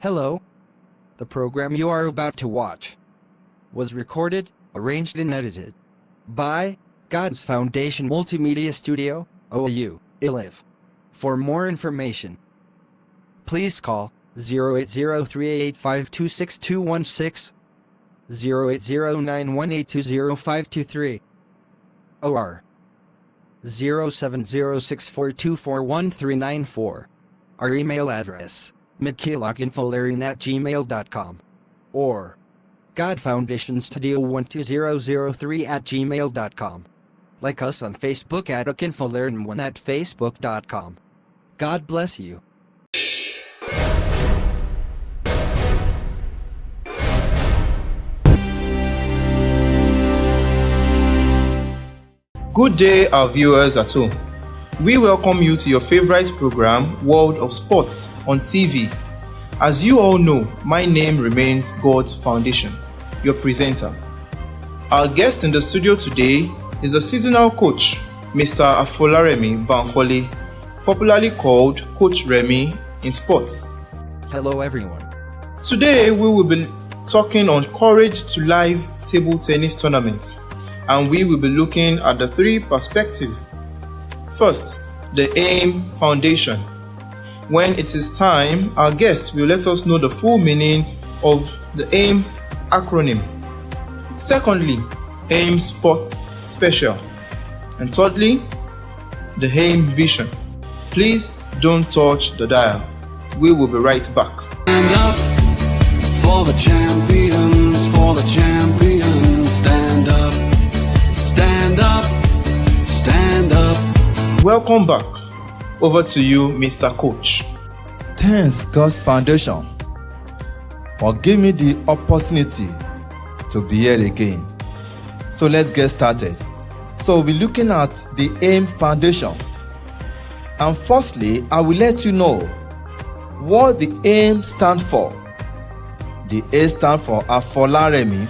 Hello. The program you are about to watch was recorded, arranged and edited by God's Foundation Multimedia Studio, OU, Iliv. For more information, please call 08038852621 08091820523 or 07064241394. Our email address, midkiloginfolerin@gmail.com or GODFOUNDATION-TV12003@gmail.com. Like us on Facebook at akinfolerin1 at facebook.com. God bless you. Good day, our viewers at home. We welcome you to your favorite program, World of Sports, on TV. As you all know, my name remains God's Foundation, your presenter. Our guest in the studio today is a seasonal coach, Mr. Afolaremi Bankole, popularly called Coach Remy in sports. Hello everyone. Today we will be talking on courage to live table tennis tournaments, and we will be looking at the three perspectives. First, the AIM Foundation. When it is time, our guest will let us know the full meaning of the AIM acronym. Secondly, AIM Sports Special. And thirdly, the AIM Vision. Please don't touch the dial. We will be right back. Stand up for the champions, for the champions. Stand up, stand up, stand up. Welcome back. Over to you, Mr. Coach. Thanks, God's Foundation, for giving me the opportunity to be here again. So let's get started. So we'll be looking at the AIM Foundation. And firstly, I will let you know what the AIM stands for. The A stands for Afolaremi.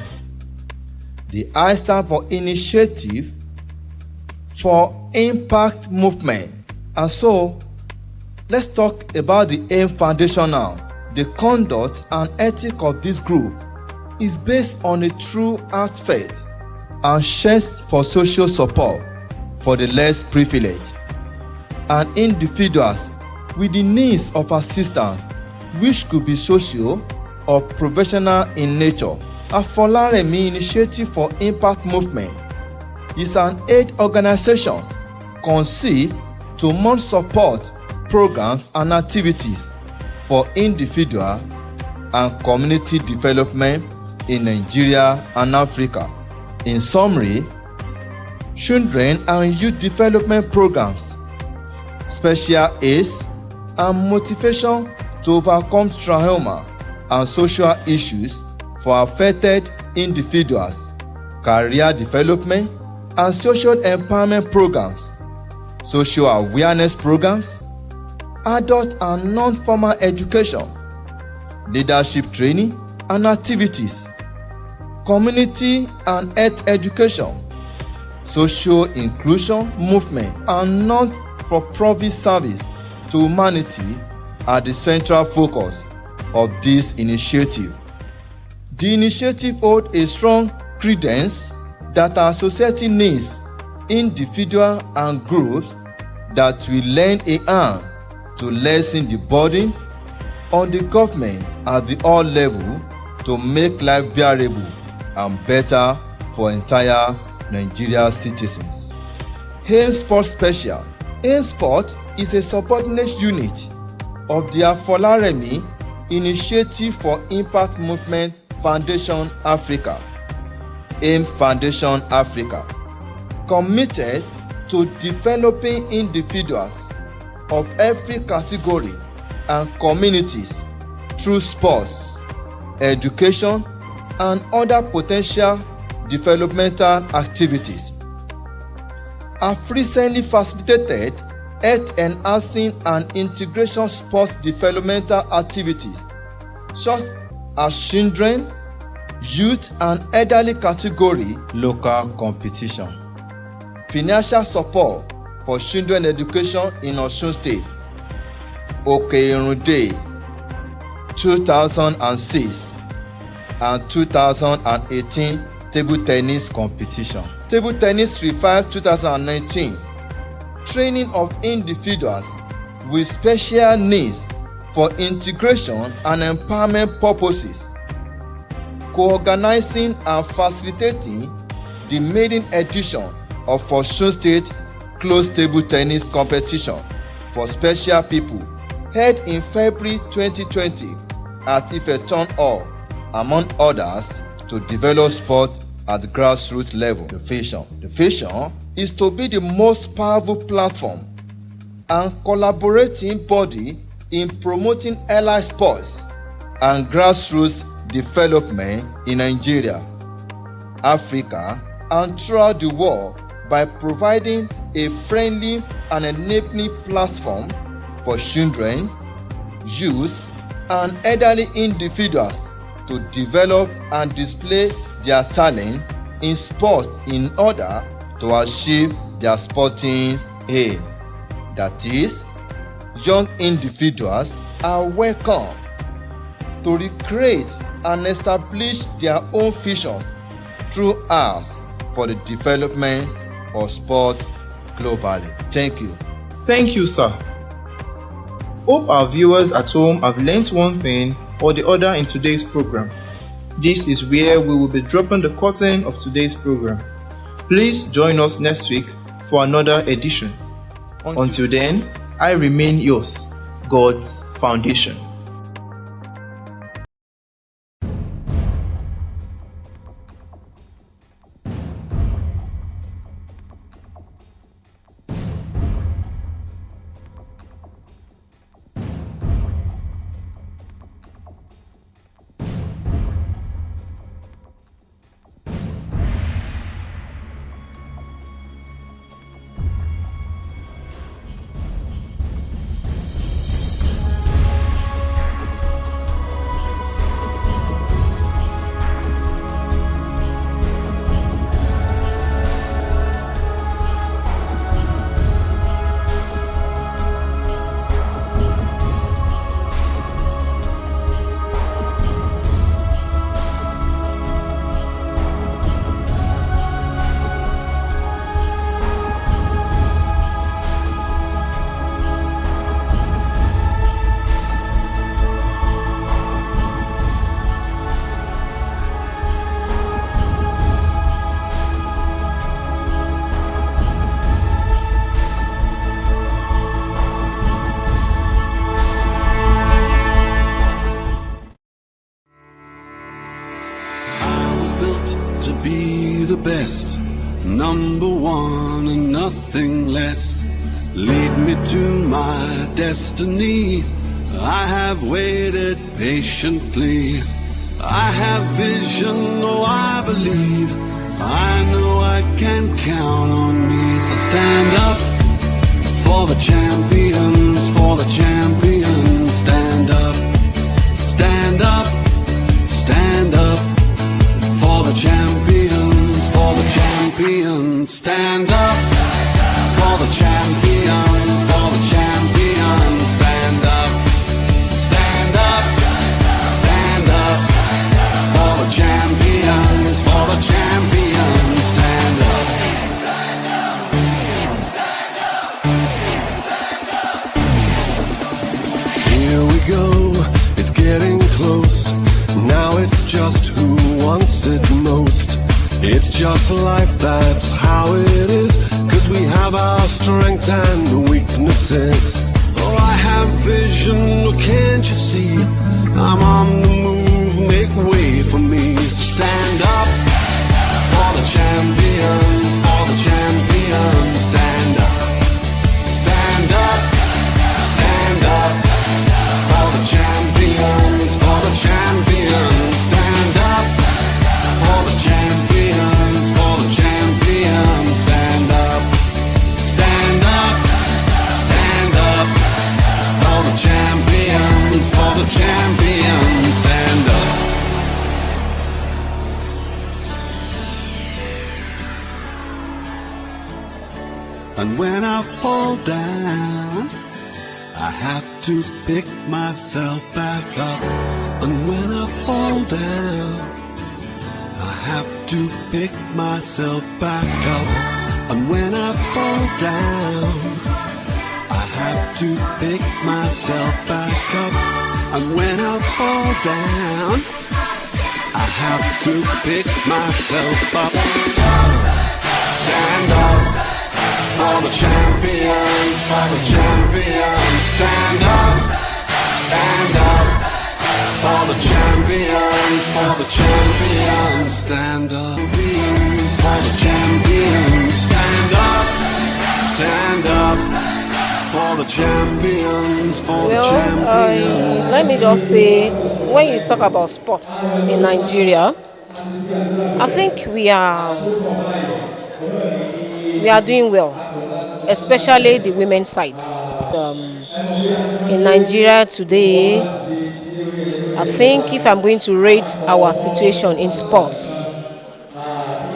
The I stands for Initiative for Impact Movement. And so, let's talk about the AIM Foundation now. The conduct and ethic of this group is based on a true heart faith and shares for social support for the less privileged and individuals with the needs of assistance, which could be social or professional in nature. Afolaremi Initiative for Impact Movement is an aid organization conceived to mount support programs and activities for individual and community development in Nigeria and Africa. In summary, children and youth development programs, special aids, and motivation to overcome trauma and social issues for affected individuals, career development and social empowerment programs, social awareness programs, adult and non-formal education, leadership training and activities, community and health education, social inclusion movement, and non-for-profit service to humanity are the central focus of this initiative. The initiative holds a strong credence that our society needs individuals and groups that will lend a hand to lessen the burden on the government at the all level to make life bearable and better for entire Nigeria citizens. AIM Sport Special. AIM Sport is a subordinate unit of the Afolaremi Initiative for Impact Movement Foundation Africa, AIM Foundation Africa, committed to developing individuals of every category and communities through sports, education, and other potential developmental activities. I've recently facilitated health enhancing and integration sports developmental activities such as children, youth, and elderly category local competition. Financial support for children education in Osun State, Okeirun Day, 2006 and 2018 table tennis competition. Table tennis revived 2019, training of individuals with special needs for integration and empowerment purposes, co-organizing and facilitating the maiden edition of Osun State Closed Table Tennis Competition for special people held in February 2020 at Ife Town Hall, among others, to develop sport at the grassroots level. The vision is to be the most powerful platform and collaborating body in promoting allied sports and grassroots development in Nigeria, Africa, and throughout the world by providing a friendly and enabling platform for children, youth, and elderly individuals to develop and display their talent in sport in order to achieve their sporting aim. That is, young individuals are welcome to recreate and establish their own vision through arts for the development of sport globally. Thank you. Thank you, sir. Hope our viewers at home have learnt one thing or the other in today's program. This is where we will be dropping the curtain of today's program. Please join us next week for another edition. Until then, I remain yours, God's Foundation. To be the best, number one and nothing less. Lead me to my destiny. I have waited patiently. I have vision, oh I believe. I know I can count on me. So stand up for the champions, for the champions. Stand up, stand up, stand up. For the champions, for the champions, stand up. For the champions, for the champions, stand up. Stand up, stand up. For the champions, for the champions, stand up. Here we go, it's getting close. Now it's just who wants it most. It's just life, that's how it is. 'Cause we have our strengths and weaknesses. Oh, I have vision, oh, can't you see? I'm on the move, make way for me. So stand up for the champions, for the champions. Stand up, stand up, stand up. For the champions, for the champions. Stand up for the champions, for the champions. Stand up, stand up, stand up. For the champions, for the champions. Stand up. And when I fall down, I have to pick myself back up, and when I fall down, I have to pick myself back up, and when I fall down, I have to pick myself back up, and when I fall down, I have to pick myself up. Stand up for the champions, for the champions. Stand up for the champions, for the champions. Stand up for the champions. Stand up for the champions, for the champions. Let me just say, when you talk about sports in Nigeria, I think we are doing well, especially the women's side. In Nigeria today, I think if I'm going to rate our situation in sports,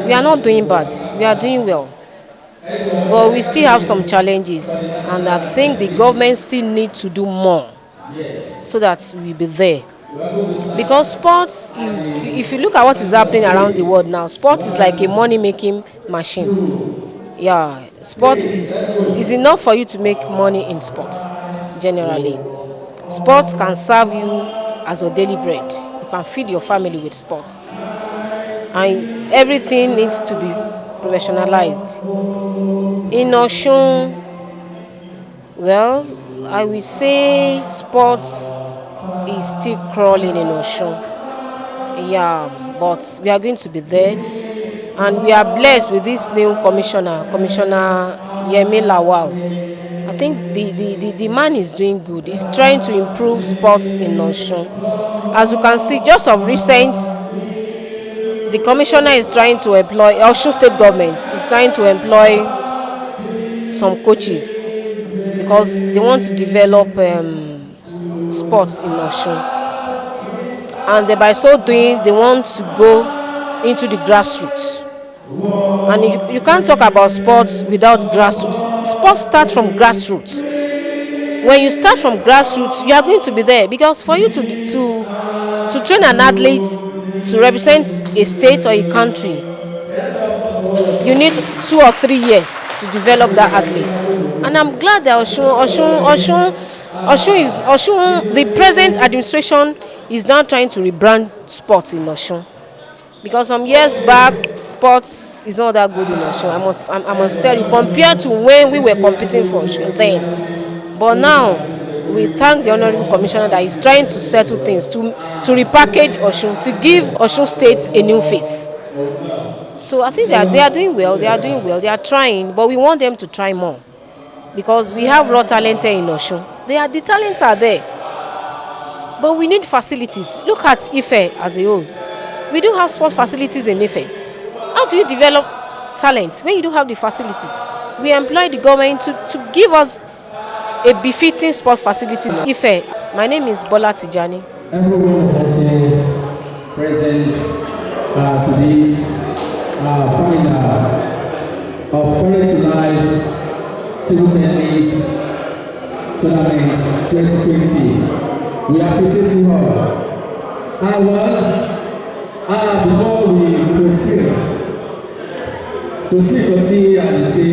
we are not doing bad, we are doing well. But we still have some challenges, and I think the government still needs to do more so that we'll be there. Because sports is, if you look at what is happening around the world now, sports is like a money-making machine. Yeah, sports is enough for you to make money in sports, generally. Sports can serve you as your daily bread. You can feed your family with sports. And everything needs to be professionalized. In Osun, well, I will say sports is still crawling in Osun. Yeah, but we are going to be there. And we are blessed with this new Commissioner Yemi Lawal. I think the man is doing good. He's trying to improve sports in Osun. As you can see, just of recent, the commissioner is trying to employ, Osun State government is trying to employ some coaches because they want to develop sports in Osun. And by so doing, they want to go into the grassroots. And you can't talk about sports without grassroots. Sports start from grassroots. When you start from grassroots, you are going to be there, because for you to train an athlete to represent a state or a country, you need 2 or 3 years to develop that athlete. And I'm glad that Osun, the present administration is now trying to rebrand sports in Osun. Because some years back, sports is not that good in Osun. I must tell you, compared to when we were competing for Osun then. But now, we thank the Honorable Commissioner that is trying to settle things, to repackage Osun, to give Osun State a new face. So I think they are doing well, they are trying, but we want them to try more. Because we have raw talent here in Osun. The talents are there. But we need facilities. Look at Ife as a whole. We do have sport facilities in Ife. How do you develop talent when you don't have the facilities? We employ the government to give us a befitting sport facility in Ife. My name is Bola Tijani. Everyone of us here present to this final of Courage to Life Table Tennis Tournament 2020. We appreciate you all. Before we proceed kò sí àlèṣe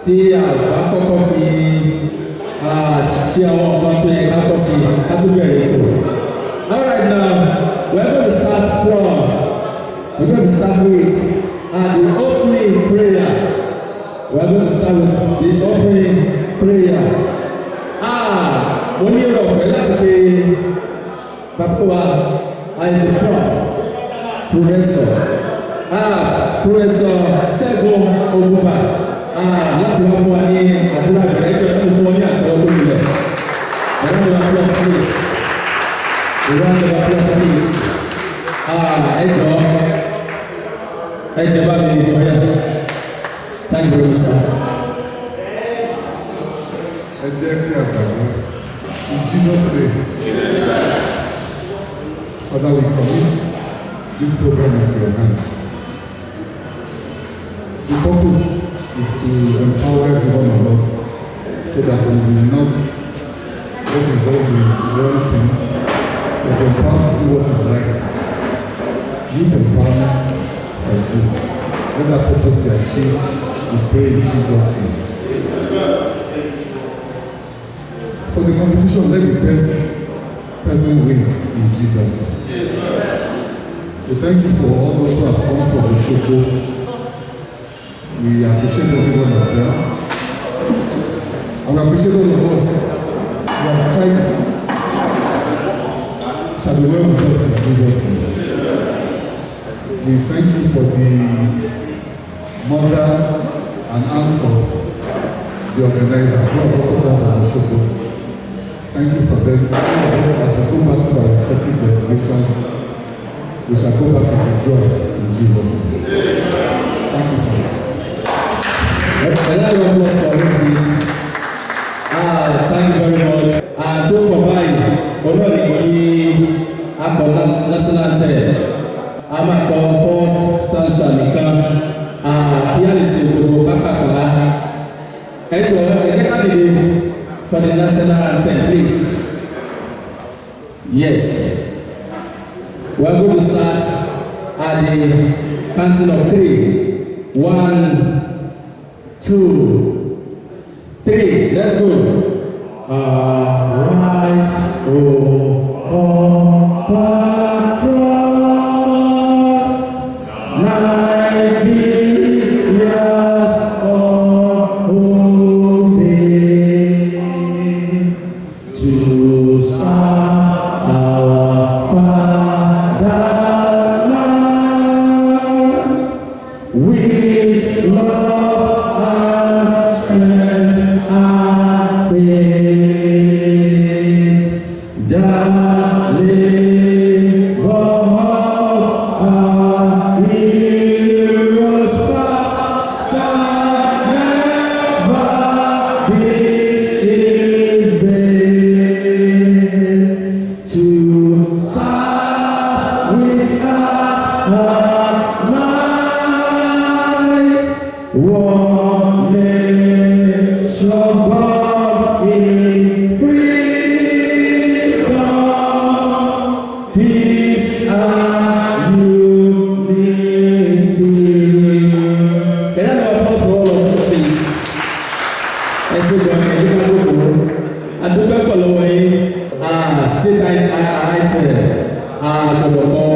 tí àgbà kọ́kọ́ fi ṣe àwọn nǹkan tó yẹ ká kọ́ sí ká tó bẹ̀rẹ̀ ètò. All right, now we're going to start with the opening prayer. We're going to start with the opening prayer. Mo ní ọ̀rọ̀ ọ̀fẹ́ láti pe bàbá wa àìsàn Professor Ṣẹ́gun Ògúnbà láti wá fún wa ní àdúrà ìbẹ̀rẹ̀ ẹjọ́ tó fún ọ ní àtẹwọ́ tó gbilẹ̀. A round of applause, please. A round of applause, please. Ẹjọ́ bá mi ní ọ̀yà. Thank you very much, sir. Ẹ jẹ́ kí a gbàgbọ́. In Jesus' name. Father, we commit this program into your hands. The purpose is to empower every one of us so that we will not get involved in wrong things, but be empowered to do what is right. Youth empowerment for good. Let that purpose be achieved, we pray in Jesus' name. For the competition, let the best person win in Jesus' name. We thank you for all those who have come from the show. We appreciate every one of them. And we appreciate all of us who have tried. Shall be well with us in Jesus' name. We thank you for the mother and aunt of the organizer who have also come from the show. Thank you for them. All of us, as we go back to our respective destinations, we shall go back into joy in Jesus' name. Thank you for that. A lot of applause for him, please. Thank you very much. To provide national anthem, I'm a first stanza nìkan. Here is the Papa. For the national anthem, please. Yes. We are going to start at the counting of 3. 1, 2, 3. Let's go. Rise, patriots, Nigeria's home to serve our fatherland with love and strength and faith. The labor of our heroes past shall never be in vain. To serve with heart and might, one nation born in freedom, peace and unity. Can I have applause for all of you, please? Ẹ ṣe gbọ́n ẹ̀ yíká lóko. Adúgbò pọ̀lọ́wọ́ yín. State item. Àgbọ̀gbọ̀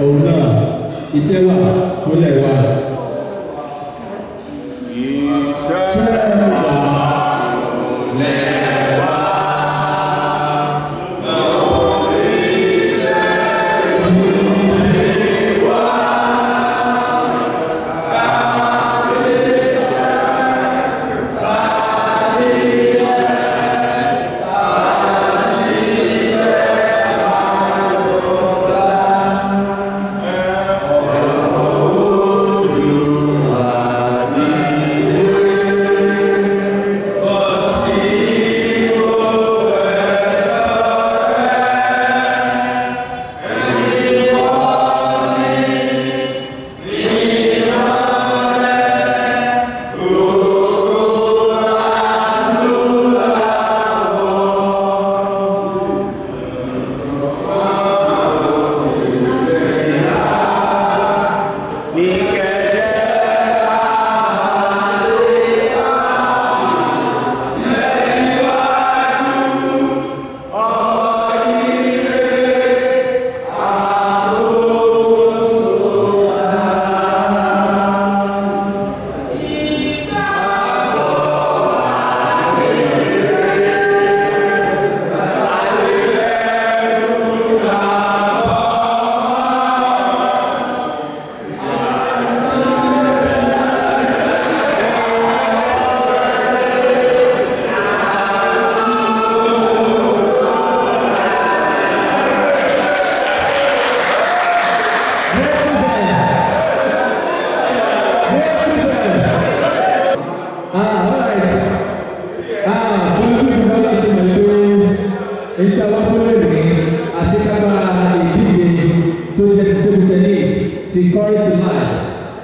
òun náà. Iṣẹ́ wà fúnlẹ̀ wa.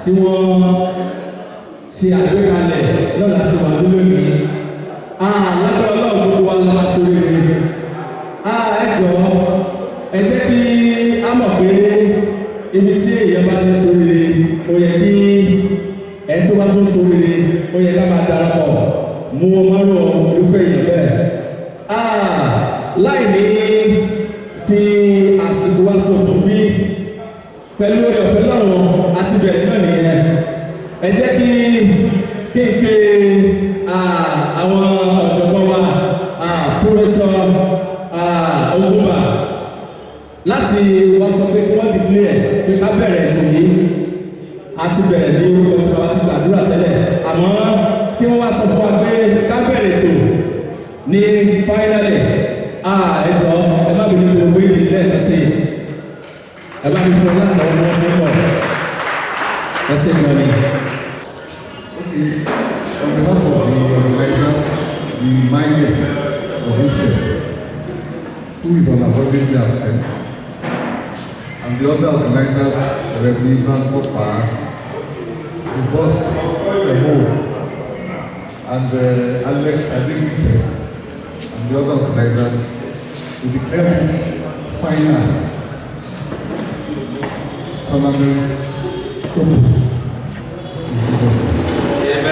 tí wọ́n ṣe àgbékalẹ̀ lọ́la sí wà lórí lágbára Ọlọ́run gbogbo wa la máa sórí rere. Ẹ jọ̀ọ́ ẹ jẹ́ kí a mọ̀ pé ibi tí èèyàn bá ti sórí rere ó yẹ kí ẹni tó bá tún sórí rere ó yẹ ká máa darapọ̀ mú ọmọlúwọ irúfẹ́ èèyàn bẹ́ẹ̀. Láì ní fi àsìkò wa sọ̀tún bí pẹ̀lú oore ọ̀fẹ́ lọ́rùn àti bẹ̀rẹ̀ náà nìyẹn. Ẹ jẹ́ kí n pe àwọn ọ̀jọ̀gbọ́n wa Pírọfẹ́sọ̀ Ogunba láti wá sọ pé kí wọ́n declare pé ká bẹ̀rẹ̀ ètò yìí àti bẹ̀rẹ̀ ní orúkọ tí bàbá ti gbàdúrà tẹ́lẹ̀, àmọ́ kí wọ́n wá sọ fún wa pé ká bẹ̀rẹ̀ ètò ní finally. Ẹ jọ̀ọ́ ẹ má bínú fún gbogbo ìdílé lẹ́ẹ̀kan sí i, ẹ bá mi fún ọ láti àwọn ọmọ sí pọ̀ ẹ ṣe gan ni. Okay, on behalf of the organizers, the Maye of Ife, who is unavoidably absent, and the other organizers, Reverend Ivan Popa, the boss, Emo, and Alex Adigite, and the other organizers, we declare this final tournament open in Jesus' name.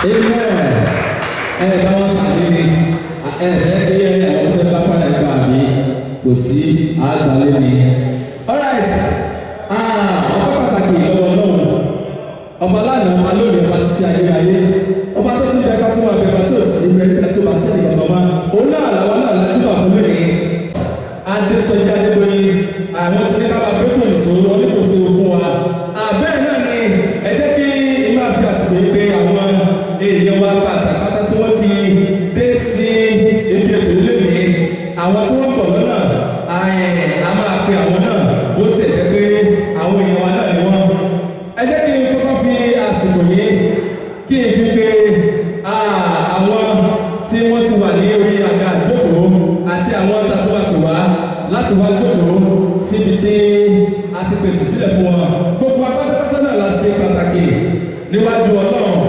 Amen. Bá wọn sàmì ni ẹ̀ẹ́dẹ́gbẹ́ àwọn tó fẹ́ bá padà gbà mí kò sí àgbálẹ̀ ni. Alright, ọba pàtàkì lọ́wọ́ náà, ọba lánàá, ọba lónìí, ọba títí ayérayé, ọba tó ti bẹ́ẹ̀ ká tó máa bẹ́ẹ̀ ká tó ti bẹ́ẹ̀ ká tó máa sẹ́ni kankan máa, òun náà làwọn náà lájú bá fún lónìí. Adésọjí Adébóyè, àwọn ti ní ká máa bẹ́ẹ̀ tó ìṣòro oníkòsí fún wa. Bẹ́ẹ̀ náà ni ẹ jẹ́ kí inú àfi àsìkò yìí pé àwọn èèyàn wa pátápátá tí wọ́n ti dé sí ibi ètò lónìí, àwọn tí wọ́n pọ̀ lọ́nà a máa pe àwọn náà bó tiẹ̀ jẹ́ pé àwọn èèyàn wa náà ni wọ́n. Ẹ jẹ́ kí n kọ́kọ́ fi àsìkò yìí kí n fi pé àwọn tí wọ́n ti wà ní orí àga ìjókòó àti àwọn tàtúwàkù wá láti wá jókòó síbi tí a ti pèsè sílẹ̀ fún wọn. Gbogbo apátápátá náà la ṣe pàtàkì níwájú Ọlọ́run.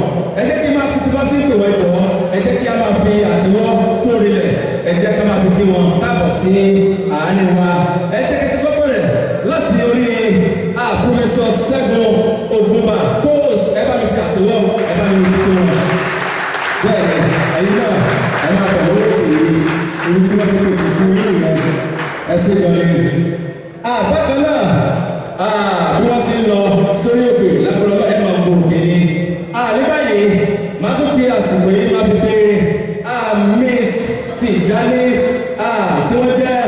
Ẹ jẹ́ kí máa tí wọ́n ti ń pè wọ́n jọ, ẹ jẹ́ kí a máa fi àtiwọ́ tó rinlẹ̀, ẹ jẹ́ ká máa fi kí wọn káàbọ̀ sí àárín wa. Ẹ jẹ́ kí kọ́kọ́ bẹ̀rẹ̀ láti orí Pírọfẹ́sọ̀ Ṣẹ́gun Ògúnbà post, ẹ bá mi fi àtiwọ́, ẹ bá mi kí wọn. Bẹ́ẹ̀ni, ẹ̀yin náà ẹ máa bọ̀ lórí òkèèrè ibi tí wọ́n ti pèsè fún yín nìyẹn. Ẹ ṣe gan ni. Bákan náà, bí wọ́n ṣe ń lọ sórí òkè lágbára ẹ máa gbọ́ òkè ni. Ní báyìí, màá tún fi àsìkò yìí máa fi pé Miss Tijani tí wọ́n jẹ́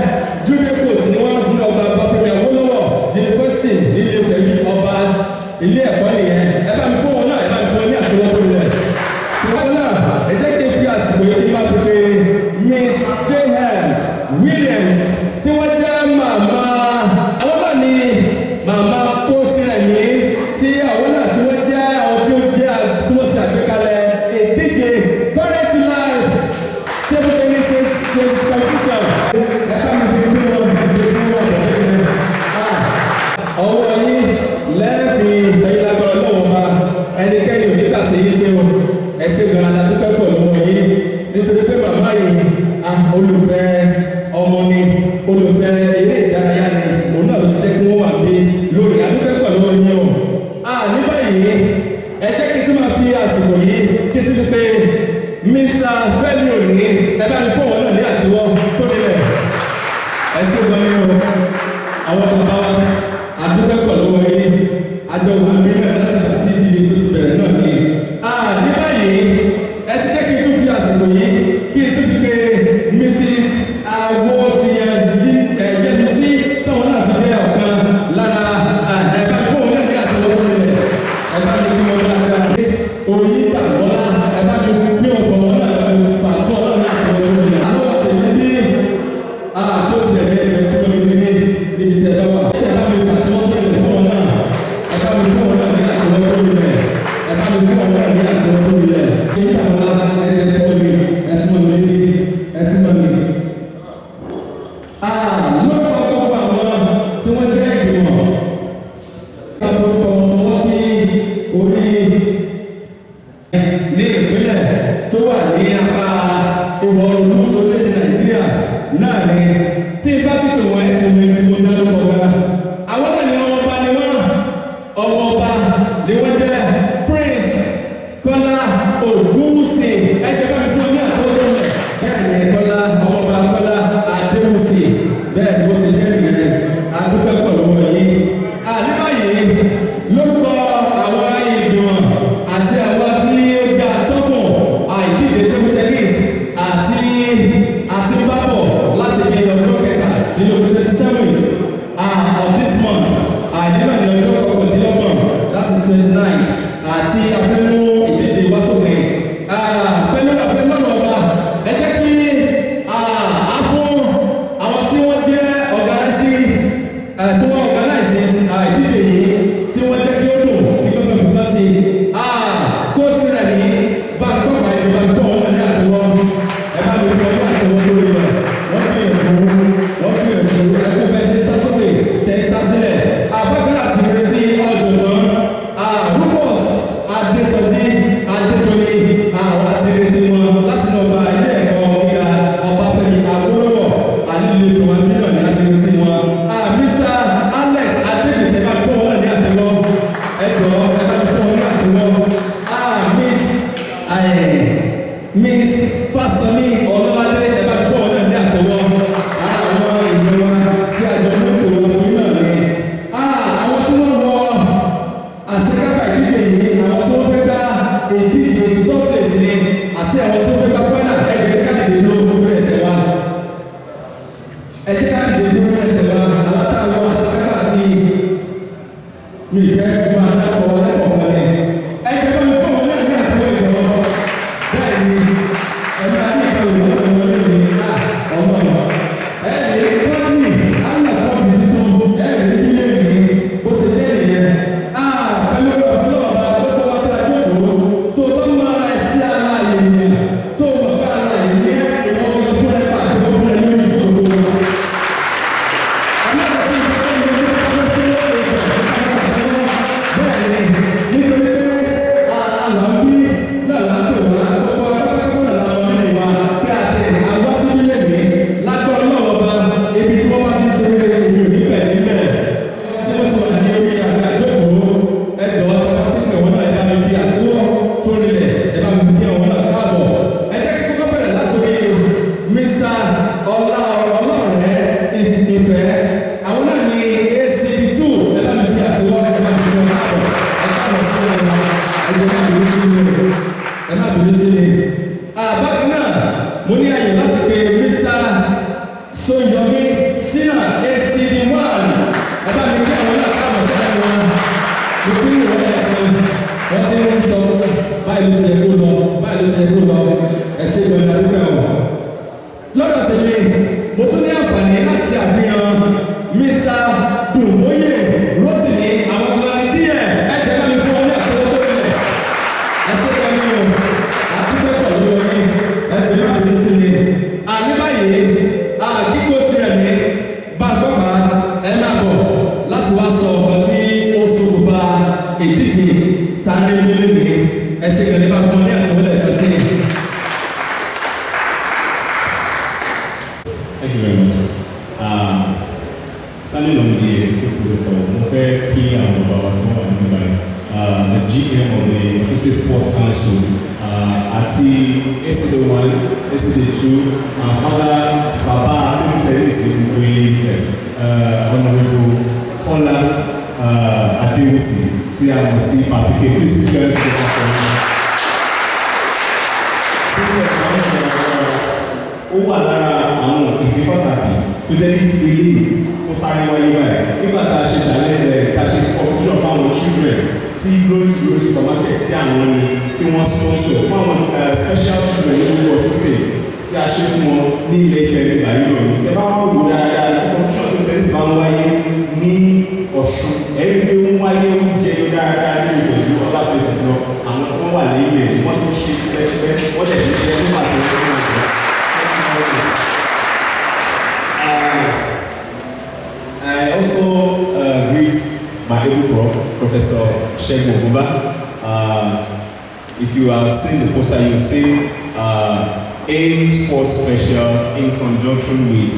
junior coach ni wọ́n ní ọba Bafẹ́mi Awólọ́wọ̀ University nílé Ifẹ̀ bí ọba ilé ẹ̀kọ́ nìyẹn. Ẹ bá mi fún wọn náà, ẹ bá mi fún wọn ní àtúwọ́ tó lẹ̀. Ṣùgbọ́n náà, ẹ jẹ́ kí n fi àsìkò yìí máa fi pé Miss J.M. Williams tí wọ́n jẹ́ màmá àwọn náà ní màmá coach rẹ̀ ní tí àwọn náà tí wọ́n jẹ́ àwọn tí ó jẹ́ tí wọ́n ṣe àgbékalẹ̀ ìdíje current life table tennis competition. Ẹ̀ka mi fi kí wọn fi kí wọn bọ̀ lẹ́yìn. Ọwọ́ yín lẹ́ẹ̀fì ẹ̀yin lágbára lọ́wọ́ bá ẹnikẹ́ni ò ní gbà sí yín ṣe o. Ẹ ṣe gan-an adúpẹ́ pọ̀ lọ́wọ́ yín nítorí pé màmá yìí olùfẹ́ ọmọ ni, olùfẹ́ eré ìdárayá ni, òun náà ló ti jẹ́ kí wọ́n wà bí lórí adúpẹ́ pọ̀ lọ́wọ́ yín o. Ní báyìí, ẹ jẹ́ kí n tún máa fi àsìkò yìí kí n tún fi pé Mr. Fẹ́mi Òní, ẹ bá mi fún wọn náà ní àtiwọ́ tó nílẹ̀. Ẹ ṣe gan ni o, àwọn bàbá wa adúpẹ́ pọ̀ lọ́wọ́ yín, àjọ wà ń bí náà láti gbà tí ìdíje tó ti bẹ̀rẹ̀ náà ni. Ní báyìí, ẹ ti jẹ́ kí n tún fi àsìkò yìí kí n tún fi pé Mrs. Awosiyan Yẹmísí táwọn náà ti jẹ́ ọ̀kan lára ẹ bá mi fún wọn náà ní àtiwọ́ tó nílẹ̀. Ẹ bá mi kí wọn dáadáa. Oyin Tàbọ́lá, ẹ bá mi fi ọ̀pọ̀ wọn náà, ẹ bá mi fà tó wọn náà ní àtiwọ́ tó nílẹ̀. Àwọn ọ̀tẹ̀ mi bí àpòsí ẹ̀mí ẹ̀jẹ̀ sí omi níbi tí ẹ bá wà. Ẹ bá mi fà tí wọ́n tó nílẹ̀ fún wọn náà. Ẹ bá mi fún wọn náà ní àtiwọ́ tó nílẹ̀. Ẹ bá mi jẹ́ ìrìn adúpẹ́ pẹ̀lú wọ̀nyí. Àdébáyé lórúkọ àwọn ìgbìmọ̀ àti àwọn tí ó jẹ́ atọ́kùn ìdíje table tennis àti bábọ̀ láti bí ọjọ́ kẹta nínú 27th of this month. Nígbà ní ọjọ́ kọkàndínlọ́gbọ̀n láti 29th àti afẹ́mú ìdíje wá sókè. Fẹ́lú lọ́nà ọba ẹ jẹ́ kí a fún àwọn tí wọ́n jẹ́ organize ìdíje yìí tí wọ́n jẹ́ kí ó dùn tí gbọ́dọ̀ fi kán sí. Kóòtù rẹ̀ ní báńkọ́pà ìjọba tó wọn náà ní àtẹwọ́ ẹ bá mi fọ́ ní àtẹwọ́ lórí rẹ̀ wọ́n gbìyànjú ẹkú bẹ́ẹ̀ sí sásókè tẹ̀ sásílẹ̀. Àbákẹ́rẹ́ àti ìrètí ọ̀jọ̀gbọ́n Rufus Adésọjí Adédọ́lé àwọn àti ìrètí wọn láti lọ bá ilé ẹ̀kọ́ gíga Ọbáfẹ́mi Awólọ́wọ̀ ànílé ìfowópamọ́ mílíọ̀nù ní àti ìrètí wọn. Mr. Alex Adébìtẹ́ bá fún wọn náà ní àtẹwọ́ ẹjọ́ ẹ bá fún wọn ní àtẹwọ́. Miss Fásánmi Ọlọ́ládé ẹ bá fún wọn náà ní àtẹwọ́. Àwọn ènìyàn wa tí àjọ mọ́tò wọn fún yín náà ní. Àwọn tí wọ́n wọ àṣekágbà ìdíje yìí àwọn tí wọ́n fẹ́ gbá ìdíje ti top place ni àti àwọn tí wọ́n fẹ́ gbá final ẹ̀jẹ̀ káàdì dúró lórí ẹsẹ̀ wa. Ẹ̀jẹ̀ káàdì dúró lórí ẹsẹ̀ wa alátàwọn àṣekágbà sí mi ìfẹ́ gba alákọ̀ọ́ wọn ni. Ẹ̀jẹ̀ kan fún wọn náà ní àtẹwọ́ ìjọba bẹ́ẹ̀ ni ẹ̀jẹ̀ á ní ìfẹ́ òun náà lórí ọmọ Bákan náà, mo ní àyè láti pe Mr. Soyomi Sina ACD1. Ẹ bá mi kí àwọn náà káàbọ̀ sí àyè wọn. Mo ti ń wọlé ẹ̀kan, wọ́n ti ń sọ báyìí ló ṣe kó lọ, ẹ ṣe ìwé ìdádúgbò ẹ̀wọ̀. Lọ́dọ̀ tèmi, mo tún ní àǹfààní láti àfihàn Mr. Dùnmóyè Rótìmí àwọn ọmọ ní díẹ̀ ẹ̀jẹ̀ bá mi fún ọ ní àtẹwọ́ tó rẹ̀. Ẹ ṣe kọ́ mi o, àdúgbò pọ̀ lórí ọyìn, ẹ̀jẹ̀ bá mi sí mi. Àní báyìí, kíkó tirẹ̀ ní Bàgbọ́gbà ẹ máa bọ̀ láti wá sọ ọ̀kan tí ó ṣokùnfà ìdíje tani mílíọ̀nù ní. Ẹ ṣe kẹ́lẹ́ bá fún ọ ní àtẹwọ́ lẹ́ẹ̀kan sí i. Thank you very much. Standing on the existing protocol, mo fẹ́ kí àwọn bàbá tí wọ́n wà nínú báyìí, the GM of the Osun State Sports Council, àti SAT1, SAT2, Father Baba table tennis ní gbogbo ilé Ifẹ̀, Honorable Kọ́lá Adéwùsì tí a mọ̀ sí Papike, please put your hands together for me. Ó wà lára àwọn ìdí pàtàkì tó jẹ́ kí ilé ó sáré wáyé báyìí nígbà tá a ṣe challenge tá a ṣe competition fáwọn children tí Glory to Glory supermarket tí àwọn ni tí wọ́n sponsor fáwọn special children ní gbogbo Ọ̀ṣun state tí a ṣe fún wọn ní ilé Ifẹ̀ nígbà yìí lọ. Tẹ́ bá wọ́n wò dáadáa tí competition tó tẹ́lẹ̀ bá ń wáyé ní Ọ̀ṣun ẹ̀rí pé ó ń wáyé ó ń jẹyọ dáadáa ní Ifẹ̀ ju other places lọ. Àwọn tí wọ́n wà lẹ́yìn ẹ̀ wọ́n ti ń ṣe tipẹ́tipẹ́ wọ́n dẹ̀ ti ń ṣe fún àti I also greet my able prof, Professor Shegun Ogunba. If you have seen the poster, you will see AIM Sports Special in conjunction with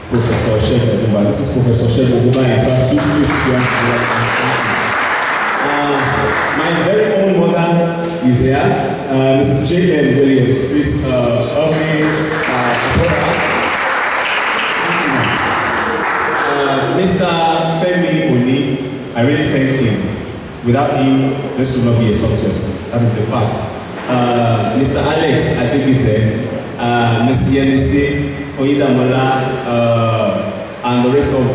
Professor Shegun Ogunba. This is Professor Shegun Ogunba. My very own mother is here, Mrs. J.M. Williams. Please help me support her. Mr. Femi Oni, I really thank him. Without him, this will not be a success. That is the fact. Mr. Alex, I think it's Mr. Yenisi, Oyedamola, and the rest of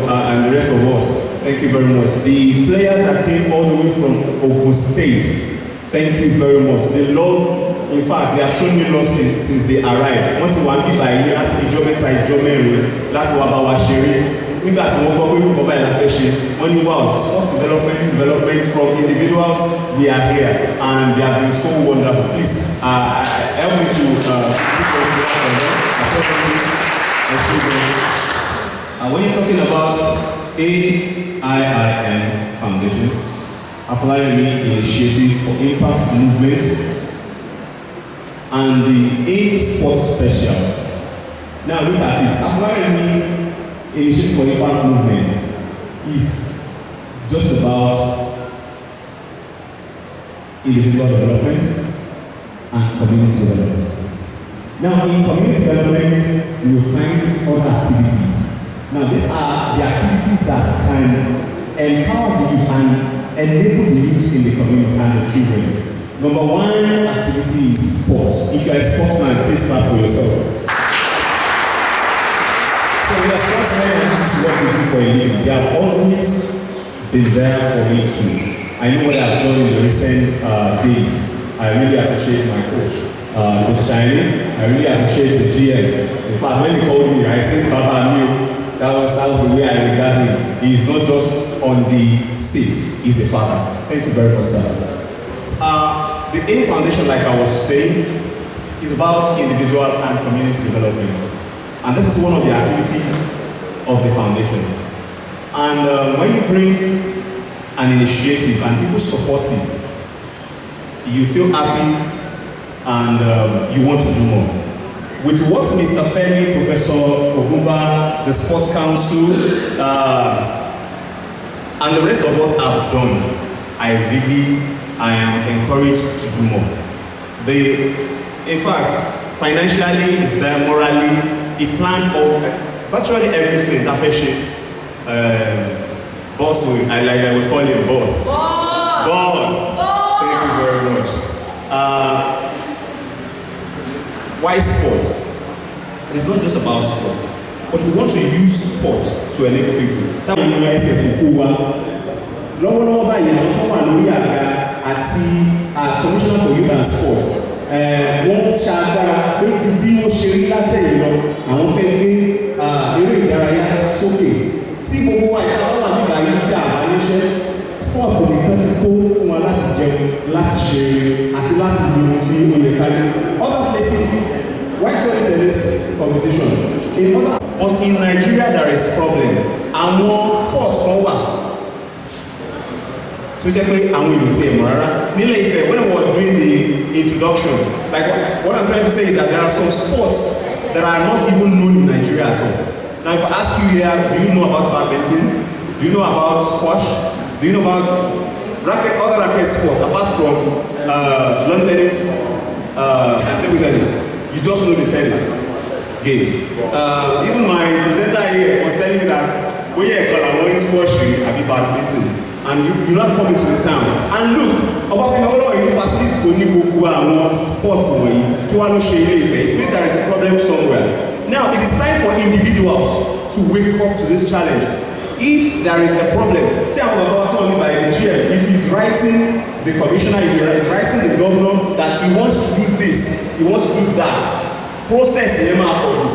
us. Thank you very much. The players that came all the way from Ogun State, thank you very much. They love, in fact, they have shown me love since they arrived. Once you want to buy here, that's the job inside job memory. That's what our sharing. We got to work with you by the when you wow, sport development from individuals, we are here and they have been so wonderful. Please help me to when you're talking about AIIM Foundation, Afolayomi Initiative for Impact Movement, and the A Sports Special. Now look at it. Afolayomi Initiative for Impact Movement is just about individual development and community development. Now, in community development, you will find other activities. Now, these are the activities that can empower the youth and enable the youth in the community and the children. Number one activity is sports. If you are a sportsman, please clap for yourself. So we are sportsmen and this is what we do for a living. They have always been there for me too. I know what I've done in the recent days. I really appreciate my coach, Coach Chine. I really appreciate the GM. In fact, when he called me, I said, Papa, knew that was the way I regard him. He is not just on the seat, he's a father. Thank you very much, sir. The AIM Foundation, like I was saying, is about individual and community development. And this is one of the activities of the foundation. And when you bring an initiative and people support it, you feel happy and you want to do more. With what Mr. Femi, Professor Ogumba, the Sports Council, and the rest of us have done, I am encouraged to do more. In fact, financially, it's there, morally, it planned virtually everything. Boss, I will call him boss. Boss. Thank you very much. Why sport? It's not just about sport, but we want to use sport to enable people. Lọ́wọ́lọ́wọ́ báyìí àwọn tó wà lórí àga àti Commissioner for Youth and Sport wọ́n ṣàgbára pé ju bí wọ́n ṣe rí látẹ̀yìn lọ àwọn fẹ́ gbé eré ìdárayá sókè tí gbogbo wa ìyá wà nígbà yìí tí a bá níṣẹ́ sport nìkan ti tó fún wa láti jẹun láti ṣe àti láti lo ohun tí ó yẹ ká ní. Other places white tennis competition in Nigeria there is problem àwọn sports kan wà tó jẹ́ pé àwọn èèyàn ti ẹ̀mọ́ rárá nílẹ̀ Ifẹ̀ when we were doing the introduction like what I'm trying to say is that there are some sports that are not even known in Nigeria at all. Now if I ask you here, do you know about badminton? Do you know about squash? Do you know about other racket sports apart from lawn tennis and table tennis? You just know the tennis games. Even my presenter here was telling me that we are calling squash and badminton. And you not come into the town. And look, about the facilities to need sports it means there is a problem somewhere. Now it is time for individuals to wake up to this challenge. If there is a problem, say I'm by the GM, if he's writing the commissioner, if he's writing the governor that he wants to do this, he wants to do that. Process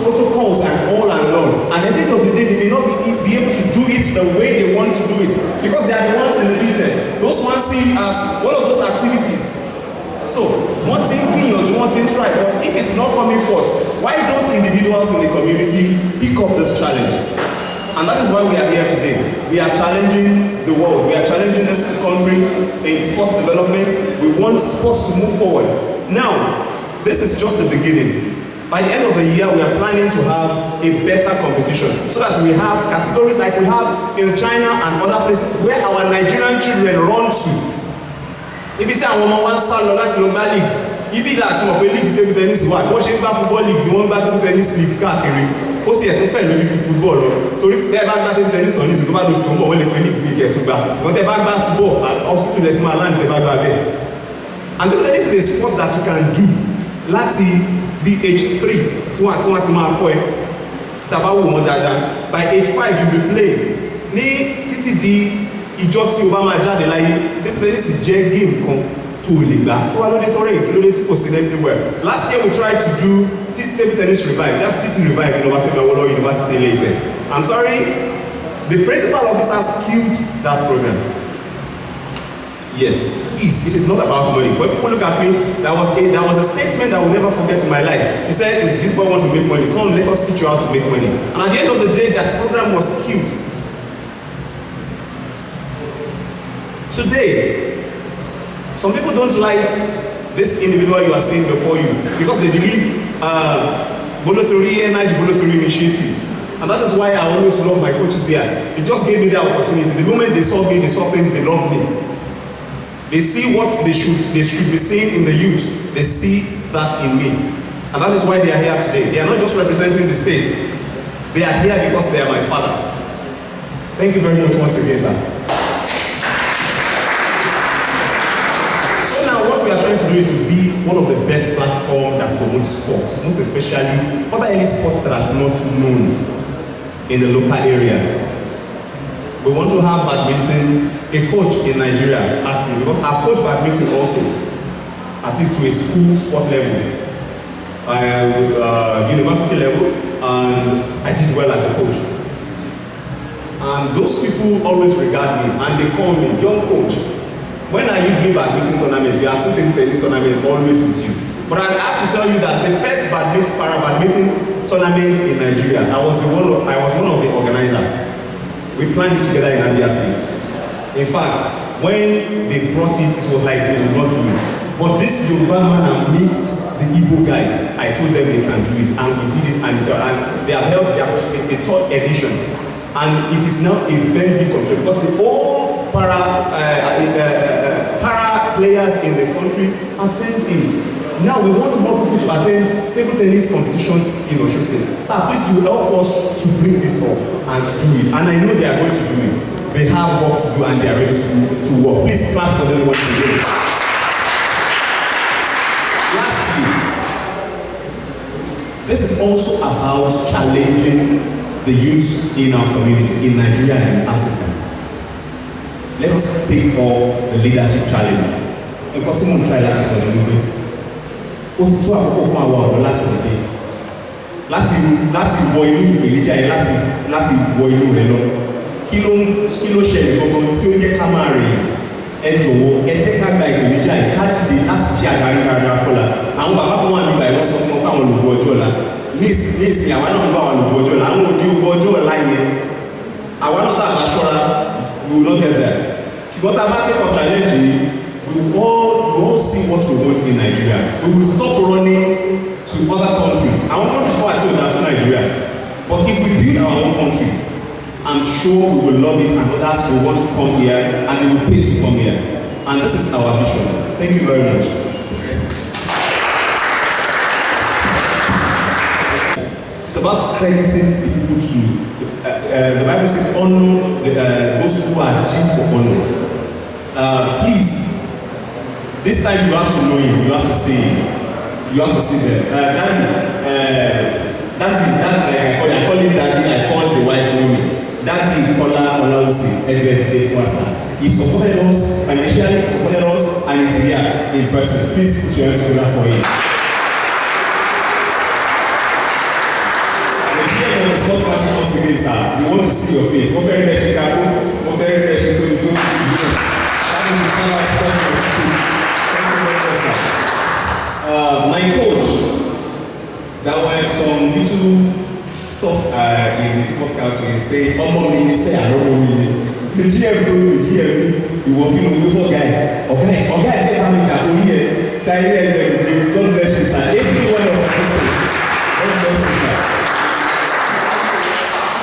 protocols and all and on. And at the end of the day, they may not be able to do it the way they want to do it because they are the ones in the business. Those ones see it as one of those activities. So, one thing be or one thing try, but if it's not coming forth, why don't individuals in the community pick up this challenge? And that is why we are here today. We are challenging the world. We are challenging this country in sports development. We want sports to move forward. Now, this is just the beginning. By the end of the year, we are planning to have a better competition so that we have categories like we have in China and other places where our Nigerian children run to. Ibi tí àwọn ọmọ wa ń sá lọ láti lọ gbá league, ibi láti mọ̀ pé league table tennis wà, wọ́n ṣe ń gbá football league ni wọ́n ń gbá table tennis league káàkiri. ó sì ẹ̀tún fẹ́ lójú ju football lọ torí tẹ́ bá gbá table tennis kan ní ìsìnkú bá lóṣù tó ń bọ̀ wọ́n lè pè ní ìgbìmọ̀ ìkẹ́ tó gbà ìwọ́n tẹ́ bá gbá football hospital lẹ́sìn máa láǹdì tẹ́ bá gbá bẹ́ẹ̀. And table tennis is a sport that you can do láti bí age 3 tí wọ́n ti máa kọ́ ẹ tàbá wò wọ́n dáadáa by age 5 you be playing ní títí di ìjọ tí o bá máa jáde láyé table tennis jẹ́ game kan tó lè gbà kí wá lóde tọrẹ kí lóde tí kò sí everywhere. Last year we tried to do table tennis revive, that's TT revive in Obafemi Awolowo University in Ile-Ife. I'm sorry, the principal officers killed that program. Yes, please, it is not about money. When people look at me, that was a statement that I will never forget in my life. He said, this boy wants to make money, come let us teach you how to make money. And at the end of the day, that program was killed. Today, some people don't like this individual you are seeing before you because they believe Bolotori Energy, Bolotori Initiative. And that is why I always love my coaches here. It just gave me the opportunity. The moment they saw me, they saw things, they loved me. They see what they should be seeing in the youth. They see that in me. And that is why they are here today. They are not just representing the state. They are here because they are my fathers. Thank you very much once again, sir. So now what we are trying to do is to be one of the best platforms that promote sports, most especially other any sports that are not known in the local areas. We want to have badminton, a coach in Nigeria asked me, because I've coached badminton also, at least to a school sport level, university level, and I did well as a coach. And those people always regard me, and they call me, young coach, when are you doing badminton tournaments? We have seen tennis tournaments always with you. But I have to tell you that the first para-badminton tournament in Nigeria, I was one of the organizers. We planned it together in Abia State. In fact, when they brought it, it was like they would not do it. But this Yoruba man amidst the Igbo guys, I told them they can do it, and we did it, and they have held a third edition. And it is now a very big country because the all para players in the country attend it. Now we want more people to attend table tennis competitions in Osun State. Sir, please you help us to bring this up and to do it. And I know they are going to do it. They have work to do and they are ready to work. Please clap for them once again. Lastly, this is also about challenging the youth in our community, in Nigeria and in Africa. Let us take up the leadership challenge. And continue to try that as well. Ó ti tó àkókò fún àwọn ọ̀dọ́ láti dìde láti wọ inú ìpèníjà yẹn láti wọ inú rẹ̀ lọ. Kí ló ṣẹlẹ̀ gbogbo tí ó jẹ́ ká máa rìn? Ẹ jọ̀wọ́ ẹ jẹ́ ká gba ìpèníjà yìí ká dìde láti jẹ́ àgbáyé dáadáa fọ́la. Àwọn bàbá kan wà nígbà ìwọ́n sọ fún wọn pé àwọn olùgbò ọjọ́ ọ̀la. Ní ìsìn àwa náà ń bá àwọn olùgbò ọjọ́ ọ̀la. Àwọn òdi olùgbò ọjọ́ ọ̀la yẹn. Àwa náà tá a bá ṣọ́ra, we will not get there. Ṣùgbọ́n tá a bá take up challenge yìí, we will see what we want in Nigeria. We will stop running to other countries. Our countries are still not Nigeria. But if we build our own country, I'm sure we will love it and others will want to come here and they will pay to come here. And this is our vision. Thank you very much. It's about crediting people to, the Bible says, honor those who are due for honor. Please, this time you have to know him, you have to see him. You have to see them. Daddy, I call him Daddy, I call the wife Mimi. Daddy, Olawusi, he supported us financially, he supported us, and he's here in person. Please put your hands together for him. The GM is first question once again, sir. We want to see your face. What very much you can do, what very much you do. Yes. That is the kind of stuff. My coach, there were some little stuff in the sports council. He say, I don't know. The GM told me, you want to look for guy. Okay, I think I'm in Japan. God bless you, sir. Every one of us. God bless you, sir.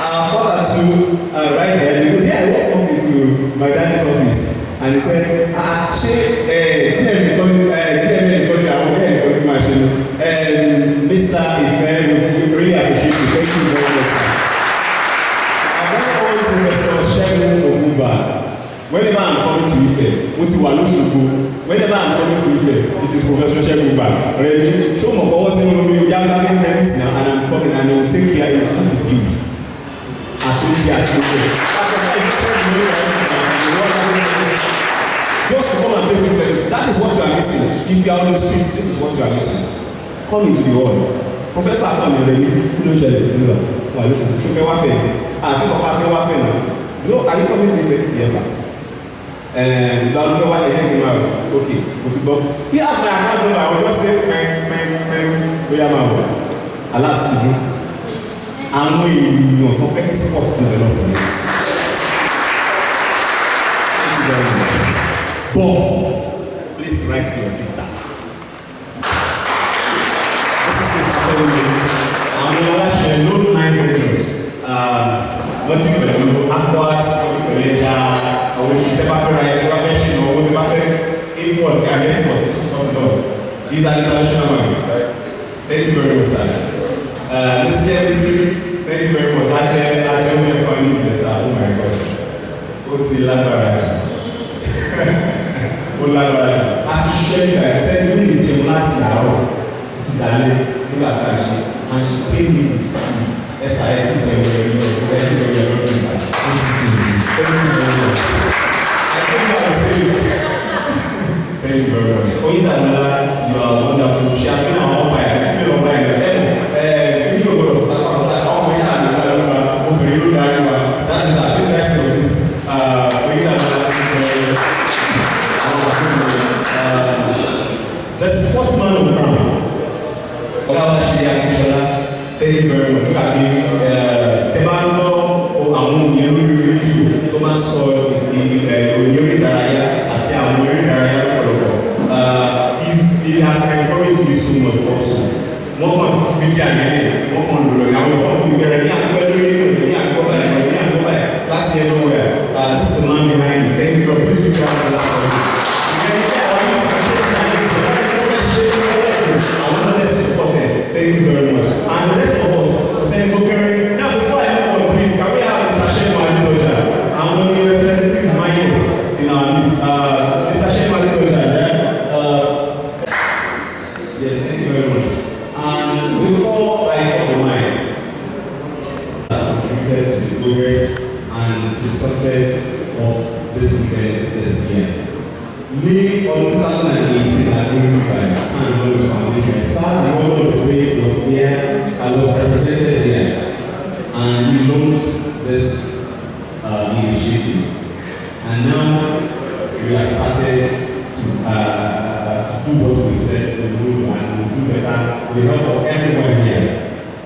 Our father too, right there. I walked up into my daddy's office. And he said, GM calling Mr. Ife, we really appreciate you. Thank you very much. Whenever I'm coming to Ife, what you want to show. Whenever I'm coming to Ife, it is Professor Sheku Bar. Really? Show me what was in the young tennis now, and I'm coming and they will take care and feed the kids. I think that's okay. That's what I said. Just to come and play with tennis. That is what you are missing. If you are on the street, this is what you are missing. Come into the hall. Professor, I come here. You know, Chauffeur Wafe. Ah, this is what Wafe now. No, are you coming to Ife? Yes, sir. And that's why they take him out. Okay, what's it about? He asked my account number. I will just say, we are now. Alas, and we know perfect support development. Thank you very much. Boss, please rise to your feet, sir. This is Mr. I'm in a load 9 ventures. What do you do? Aquats, I wish you step after right, or whatever, import, and export. This is what it does. These are international money. Thank you very much, sir. Mr. Davis, thank you very much. I will find you that. Oh my God. What's the laboratory? What laboratory? I should show you that. I said, you need to last now. This is Dale. Look at her. And she paid me with food. SIT thank you very much. I think I was saying thank you very much. Oyindamola, you are wonderful. She has been our umpire. Female umpire. You need to go to Saka. That is our business of this. Oyindamola, the sportsman of Brown. Thank you very much. Look at me. Ebano or Amu Yelu Radio, Thomas Soil in Yuri Daraya, at Sam Yuri Daraya. He has encouraged me so much also. One on media, one on the now we want to be ready. Last year, nowhere. This is the man behind me. Thank you for this picture. Thank you very much. And the rest of us, saying for caring. Now, before I move on, please, can we have Mr. Sheku Adedoja? I'm going to be representing the mic in our midst. Mr. Sheku Adedoja, yes, thank you very much. And before I hold the mic, has contributed to the progress and to the success of this event this year. Me, on 2018, I think by GODFOUNDATION. SAT the was here, I was represented here, and we launched this initiative. And now we have started to do what we said we would do, and we'll do better with the help of everyone here.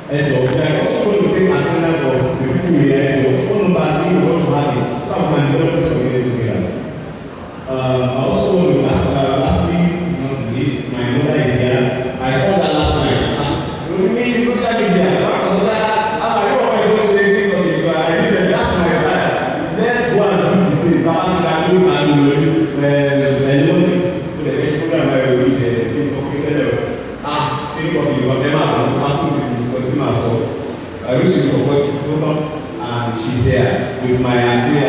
And so we are also going to take attendance of the people here, the phone numbers, we want to have it, staff and the other together. I also want to lastly, not the least, my mother is here. I called her last night. We meet social media. I last night. Let's go and do this. I wish you support it so much. And she's here with my auntie.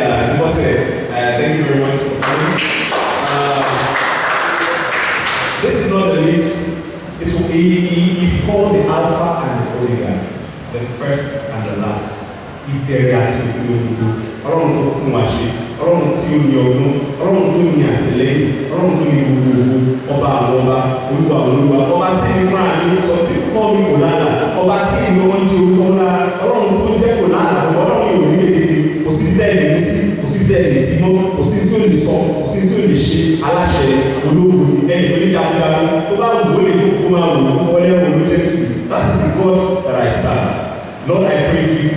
Thank you very much for coming. This is not the least. It's called the Alpha and the Omega, the first and the last. Ọlọ́run tó fún wa ṣe, Ọlọ́run tí ó ní ọdún, Ọlọ́run tó ní àtìlẹ́yìn, Ọlọ́run tó ní gbogbo ọba àwọn ọba, olúwa àwọn olúwa, ọba tí ní fúnra ní sọ pé kọ́ mi kò lálà, ọba tí ìlú wọn jẹ́ orúkọ ńlá, Ọlọ́run tí ó jẹ́ kò lálà, Ọlọ́run yóò ní kékeré, kò sí tẹ́lẹ̀ ní sí, kò sí tẹ́lẹ̀ sí mọ́, kò sí tí ó lè sọ, kò sí tí ó lè ṣe, aláṣẹ ológun ẹ̀yìn pé ní jagunjagun, tó bá wù ó lè kó máa wù ó fọwọ́lẹ́ ọmọ jẹ́ tù. That is the God that I serve. Lord, I praise you.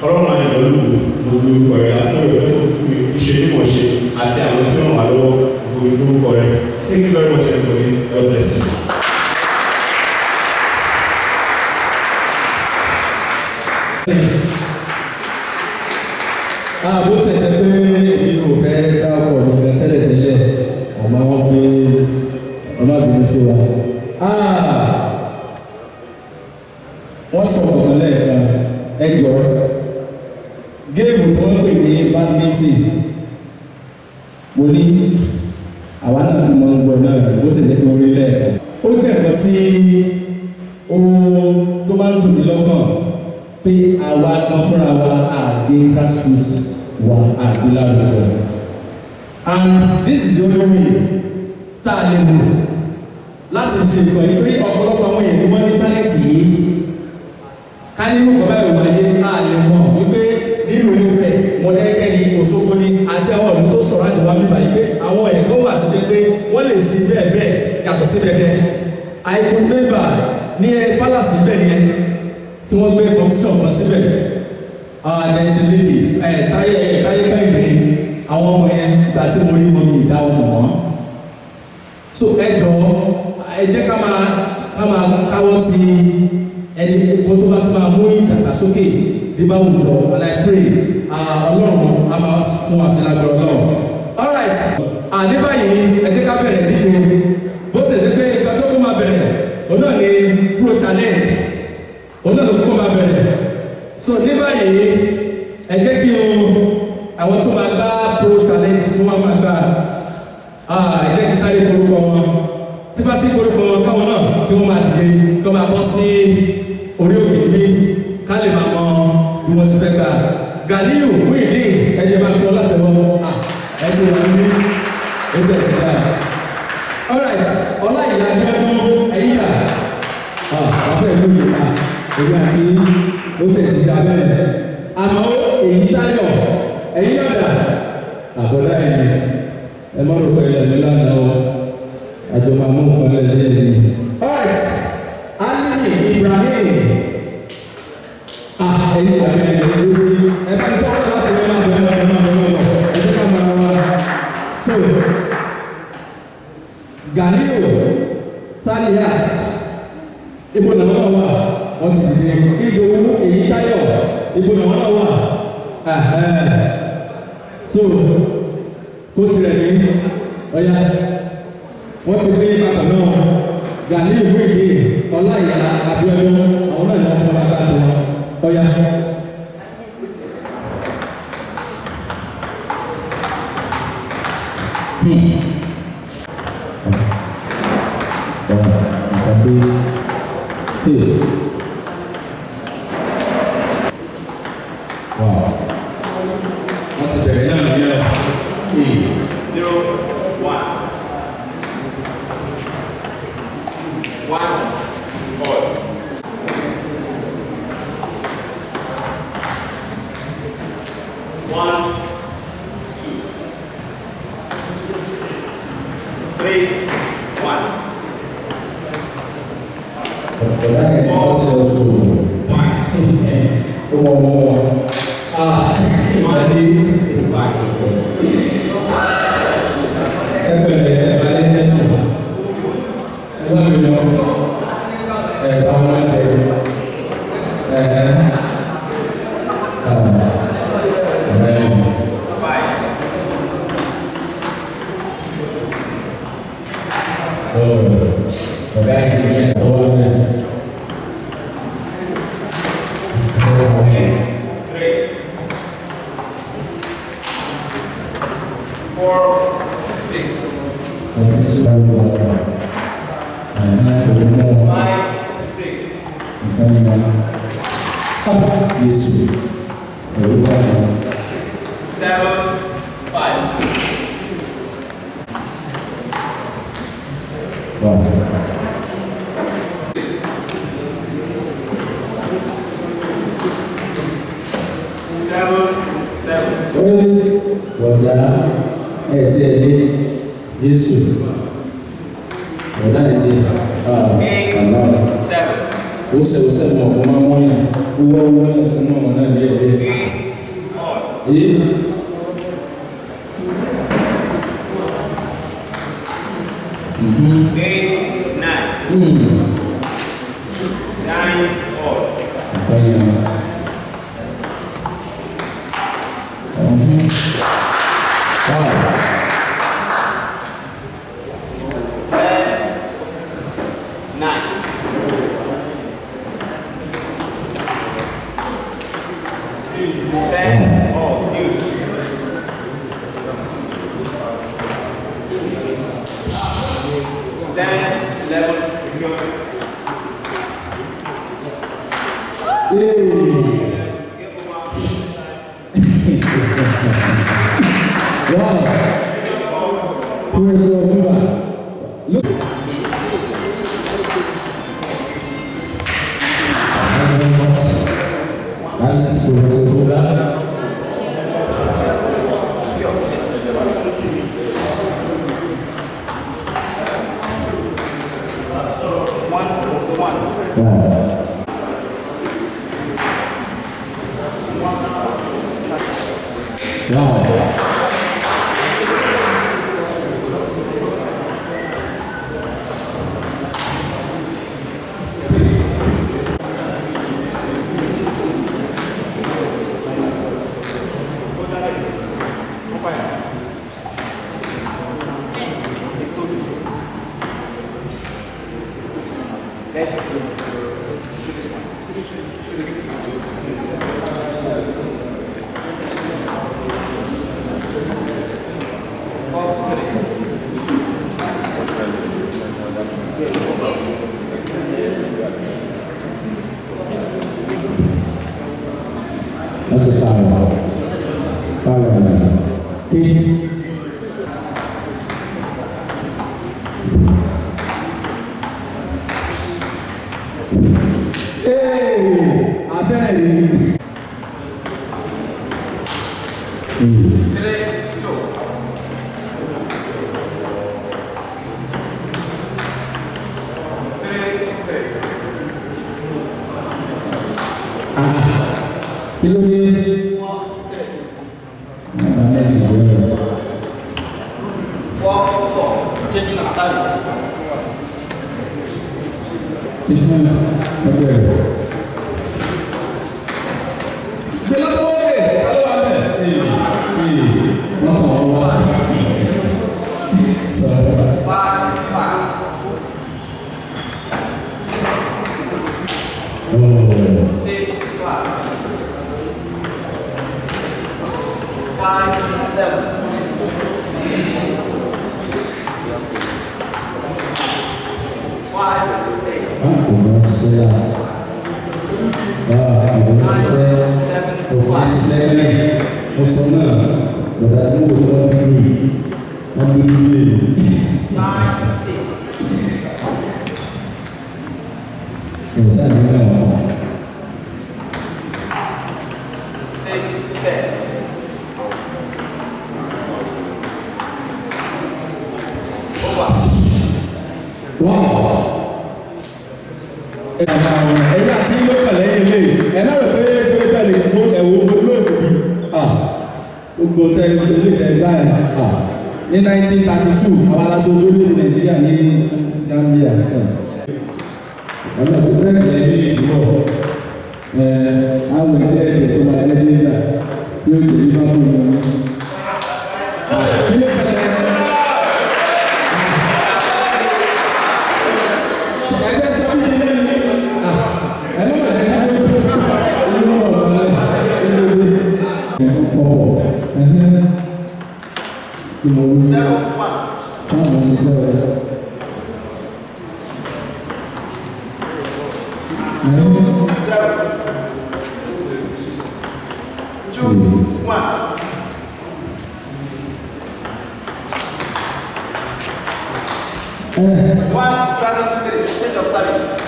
Ọlọ́run máa ń lọ lóko gbogbo orúkọ rẹ̀ àfihàn ìfẹ́ tó fún mi ìṣe mímọ̀ ṣe àti àwọn tí wọ́n wà lọ́wọ́ gbogbo ìforúkọ rẹ̀. Thank you very much everybody. God bless you. Bó tẹ̀lé pé èmi kò fẹ́ dá ọkọ̀ mi tẹ́lẹ̀tẹ́lẹ̀ ọmọ wọn pé ọmọ àbínú sí wa. Wọ́n sọ ọ̀kan lẹ́ẹ̀kan ẹjọ́ géèmù tí wọ́n pè ní badminton mo ní àwa náà tó máa ń gbọ́ náà bó ti jẹ́ kí wọ́n rí lẹ́ẹ̀kan. Ó jẹ́ nǹkan tí ó tó máa ń dùn mí lọ́kàn pé àwa gan fúnra wa àgbé grassroots wa àgbé lárugẹ. And this is the only way tá a lè mú láti ṣe ìkọ̀ yìí torí ọ̀pọ̀lọpọ̀ àwọn èèyàn ni wọ́n ní tálẹ́ǹtì yìí. Ká nínú kọ̀ báyìí wáyé a lè mọ̀ wípé nínú Ilé-Ifẹ̀ Mọdákẹ́kẹ́ ní Òṣogbo ní àti àwọn ọ̀dún tó sọ̀rọ̀ àdìwá mi báyìí pé àwọn ẹ̀kọ́ wà tó dé pé wọ́n lè ṣe bẹ́ẹ̀ bẹ́ẹ̀ yàtọ̀ sí bẹ́ẹ̀ bẹ́ẹ̀. àìkú mẹ́bà ní palace bẹ́ẹ̀ yẹn tí wọ́n gbé competition kan síbẹ̀ àdẹ̀sílẹ̀lì táyé káyìnbí àwọn ọmọ yẹn gbà tí mo rí wọn ní ìdáwọ́ mọ̀ wọ́n. So ẹ jọ̀ọ́ ẹ jẹ́ ká máa káwọ́ sí ẹni kó tó bá ti máa mú ìdàgbàsókè bíbá òjò and I pray ọlọ́run a máa fún wa sí lágbára ọlọ́run. Alright ní báyìí ẹ jẹ́ ká bẹ̀rẹ̀ díje bó tẹ̀lé pé nǹkan tó kó máa bẹ̀rẹ̀ òun náà ni pro challenge òun náà ló kó máa bẹ̀rẹ̀. So ní báyìí ẹ jẹ́ kí àwọn tó máa gbá pro challenge tó máa gbá ẹ jẹ́ kí sáré korúkọ wọn tí bá ti korúkọ wọn káwọn náà kí wọ́n máa dìde kí wọ́n máa bọ́ sí orí òkè mi ká lè máa mọ bí wọ́n ṣe fẹ́ gbà. Ganiyu Muhyiddin ẹ̀jẹ̀ máa fi ọlá tẹ̀wọ́ ẹ ti wà ní ojú ẹ̀sìn náà. Alright ọlá ìyá gbẹ́gbẹ́ ẹ̀yìn rà ọ̀pẹ́ ìlú yìí ká èmi àti ojú ẹ̀sìn dá bẹ́ẹ̀. Àmọ́ èyí táyọ̀ ẹ̀yìn náà dà àbọ̀dá ẹ̀yìn ẹ má rò pé ẹ̀mí lánàá o àjọ máa mú nǹkan lẹ́yìn ní. Alright Ali Ibrahim ẹ̀yin àbẹ̀ ẹ̀yìn ló sí ẹ bá ní tọ́kọ̀ láti ẹ̀ máa bẹ̀rẹ̀ ẹ̀ jẹ́ ká máa wá. So Ganiyu Talias ibo náà wọ́n wà wọ́n ti dìde Ìdòwú èyí táyọ̀ ibo náà wọ́n wà. So kó tirẹ̀ ní ọ̀yà wọ́n ti gbé bàtà náà Ganiyu Muhyiddin Ọláìyá Abíọ́dún àwọn náà ní wọ́n fọwọ́ láti wọn ọ̀yà. Wow. What's the second number? 0, 1. 1, 4. 1, 2. 3, 1. That is also Wow. Professor Muba. Look. Thank you very much. That's Professor Muba. Ní 1932 àwọn aláṣọ orílẹ̀-èdè Nàìjíríà ní Gambia. Ọ̀nà tó bẹ̀rẹ̀ ní ìdíwọ̀ àwọn ìṣẹ́ ẹ̀jẹ̀ tó máa jẹ́ nígbà tí ó jẹ́ nígbà fún wọn. Kí ló ṣẹlẹ̀? Ẹgbẹ́ sọ bí ilé ní ẹlọ́wọ̀ ẹ̀jẹ̀ tó inú ọ̀rọ̀ ilé ìmọ̀lú sáwọn òṣìṣẹ́ rẹ̀. Change of service.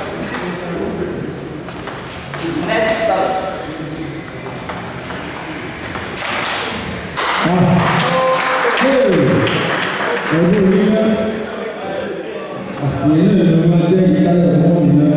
Next service. Ọdún yìí náà, àyè náà ló máa jẹ́ ìdáyọ̀ mọ́ ìná.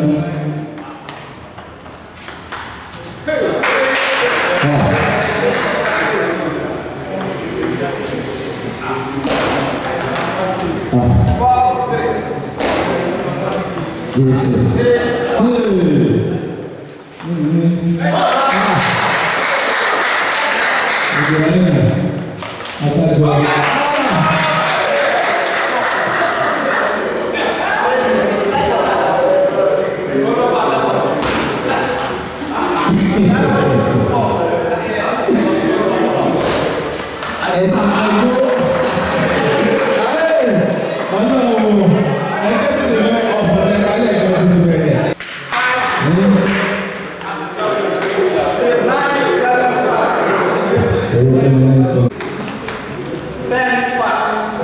10, 5.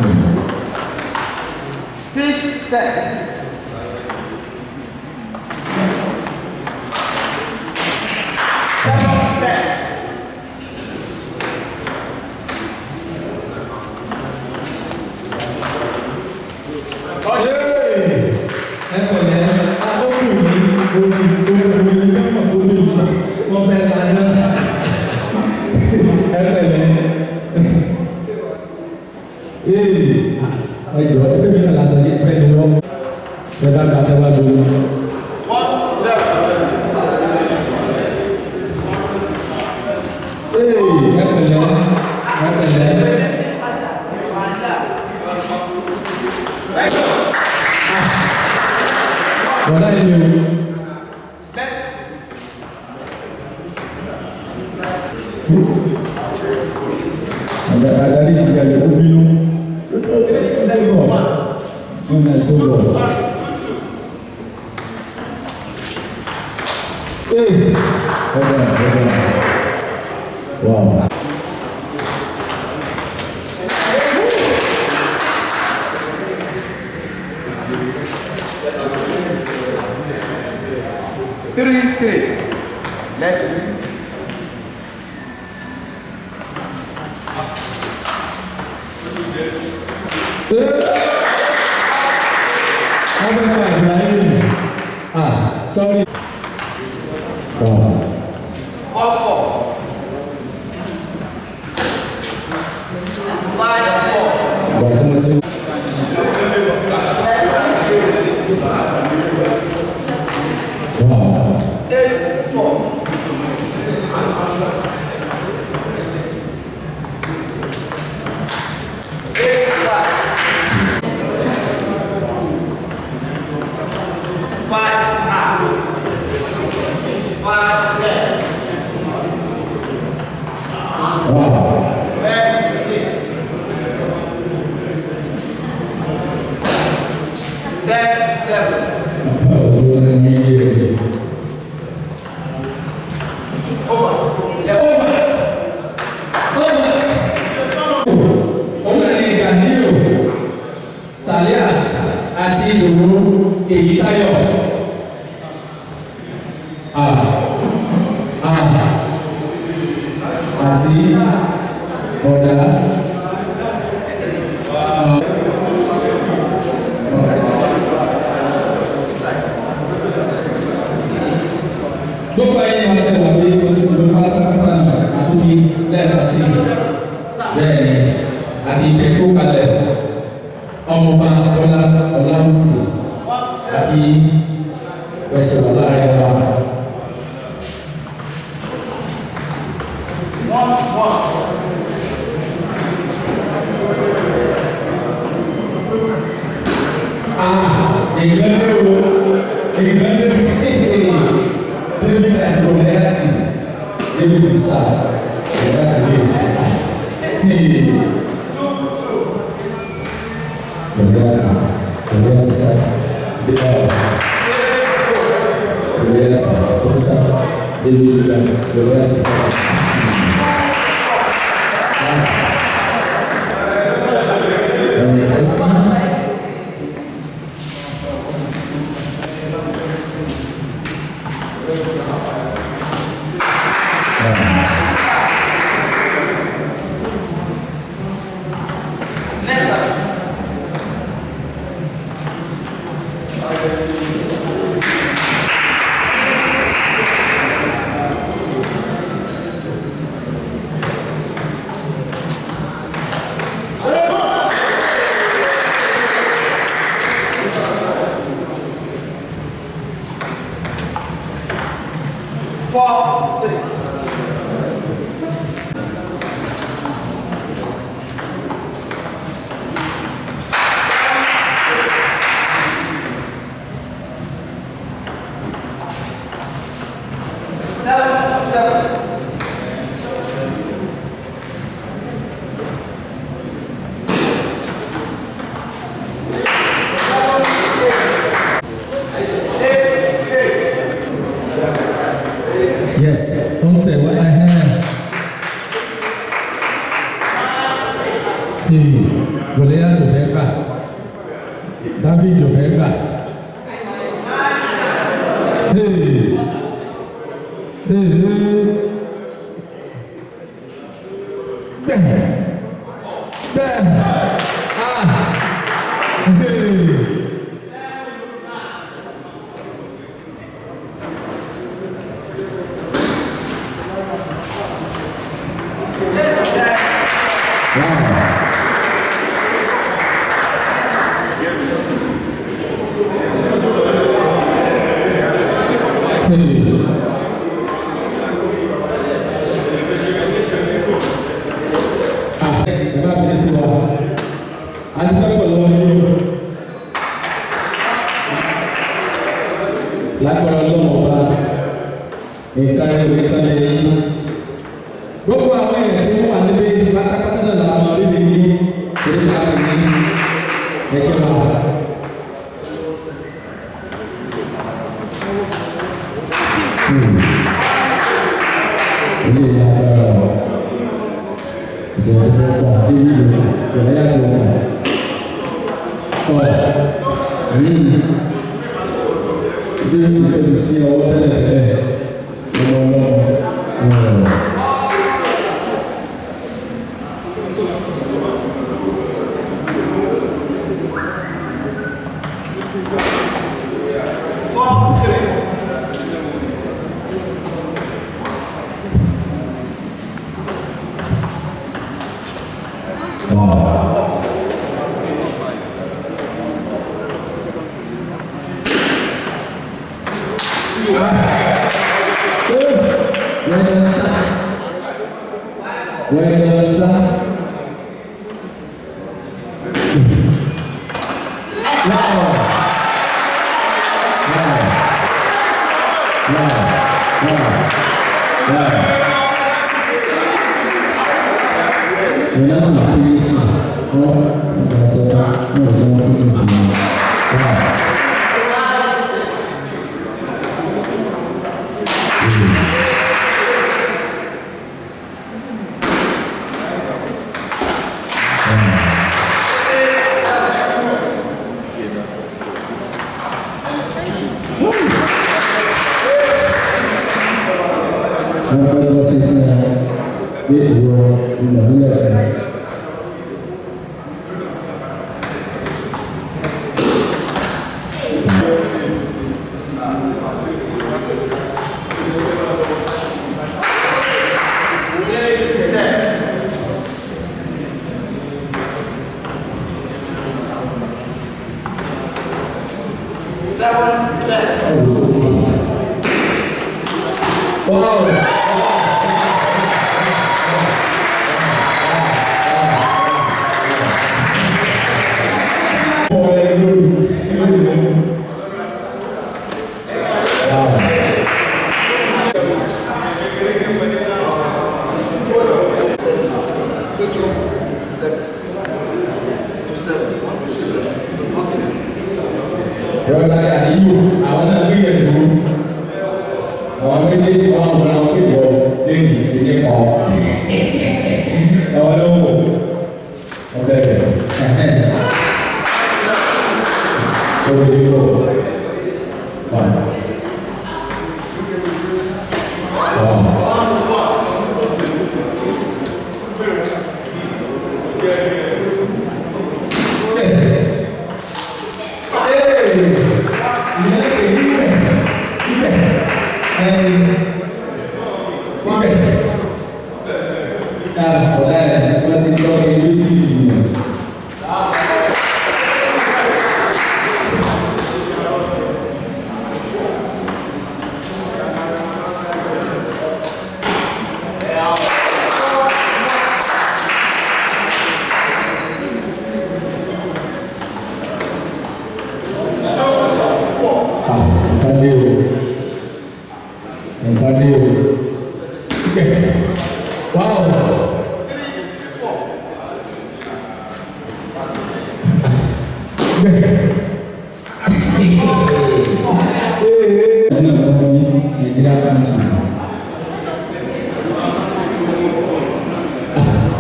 6, 10. 7, 10. Wow. Three. Next. Sorry. Wow. 4. 5, 4. Baca masih. Wow. 8, 4. 8, 5. 5, 5, 10. Wow. 10, 6. 10, 7. Àti ìdòwò èyí táyọ̀ àti ọ̀dà gbogbo ayé wa tẹ̀ wá pé o ti gbogbo pátápátá náà àtúndì lẹ́ẹ̀kan sí bẹ́ẹ̀ ni àti ìpẹ́kọ́ kalẹ̀ ọmọọba ọláwùsì àti ẹsẹ̀ wà láàrin wa. Ìgbẹ́lẹ́ o ìgbẹ́lẹ́ débi láti wọlé láti débi bísà láti dé. Berlianza sa Berlianza itu sa Berlianza Goliath ò fẹ́ gbà. David ò fẹ́ gbà. Lágbára Ọlọ́run ọba nǹkan rẹ̀ tán lè yí. Gbogbo àwọn èèyàn tí wọ́n wà níbí pátápátá náà làwọn ọmọ bíbí ní orílẹ̀ èdè ní ẹjọ́ wa. Ilé ìlànà ìṣẹ̀lẹ̀ tó fẹ́ gbà ní ìlú ìrọ̀lẹ́ àti ọ̀gá. Ilé ìlú sí ọwọ́ tẹ́lẹ̀ tẹ́lẹ̀ ọmọ ọlọ́run.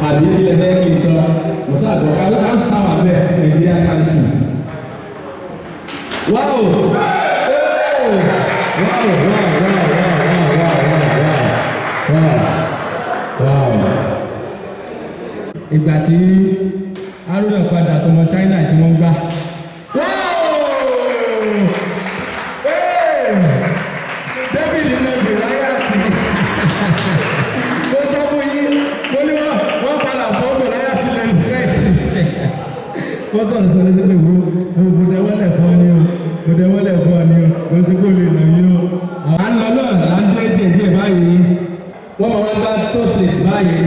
Àbí ilẹ̀ bẹ́ẹ̀ kì í sọ, mo sáà Ìgbà tí Haruna padà tọmọ China tí wọ́n gbá. David lẹ́gbẹ̀ẹ́ láyé àti mo sọ fún yín mo ní wọ́n padà fọ́ọ̀mù láyé àti lẹ́nu kẹ́ẹ̀. Wọ́n sọ̀rọ̀ sí pé mo dẹ́wọ́lẹ̀ fún ọ ní o mo dẹ́wọ́lẹ̀ fún ọ ní o mo sì kó lè nà yín o. À ń lọ náà là ń dé díẹ̀ báyìí. Wọ́n máa wá gbá third place báyìí.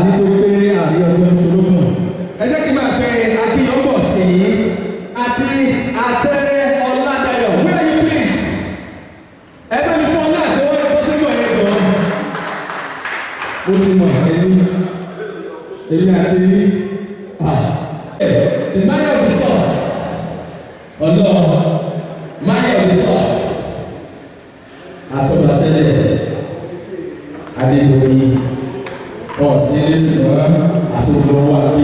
Nítorí pé àrí ọjọ́ ìṣòlógún. Ẹ jẹ́ kí n máa pe Akínyọ́bọ̀ sí àti Àtẹ́rẹ́ Ọládayọ̀. Where are you please? Ẹ bá mi fún ọ náà tí wọ́n bọ́ sínú ọ̀yẹ́ gan. Ó ti mọ̀ èmi àti the man of the source. Ọlọ́run man of the source. Àtọ̀bàtẹ́lẹ̀ Adébóyè. Oh, serious, as we go on,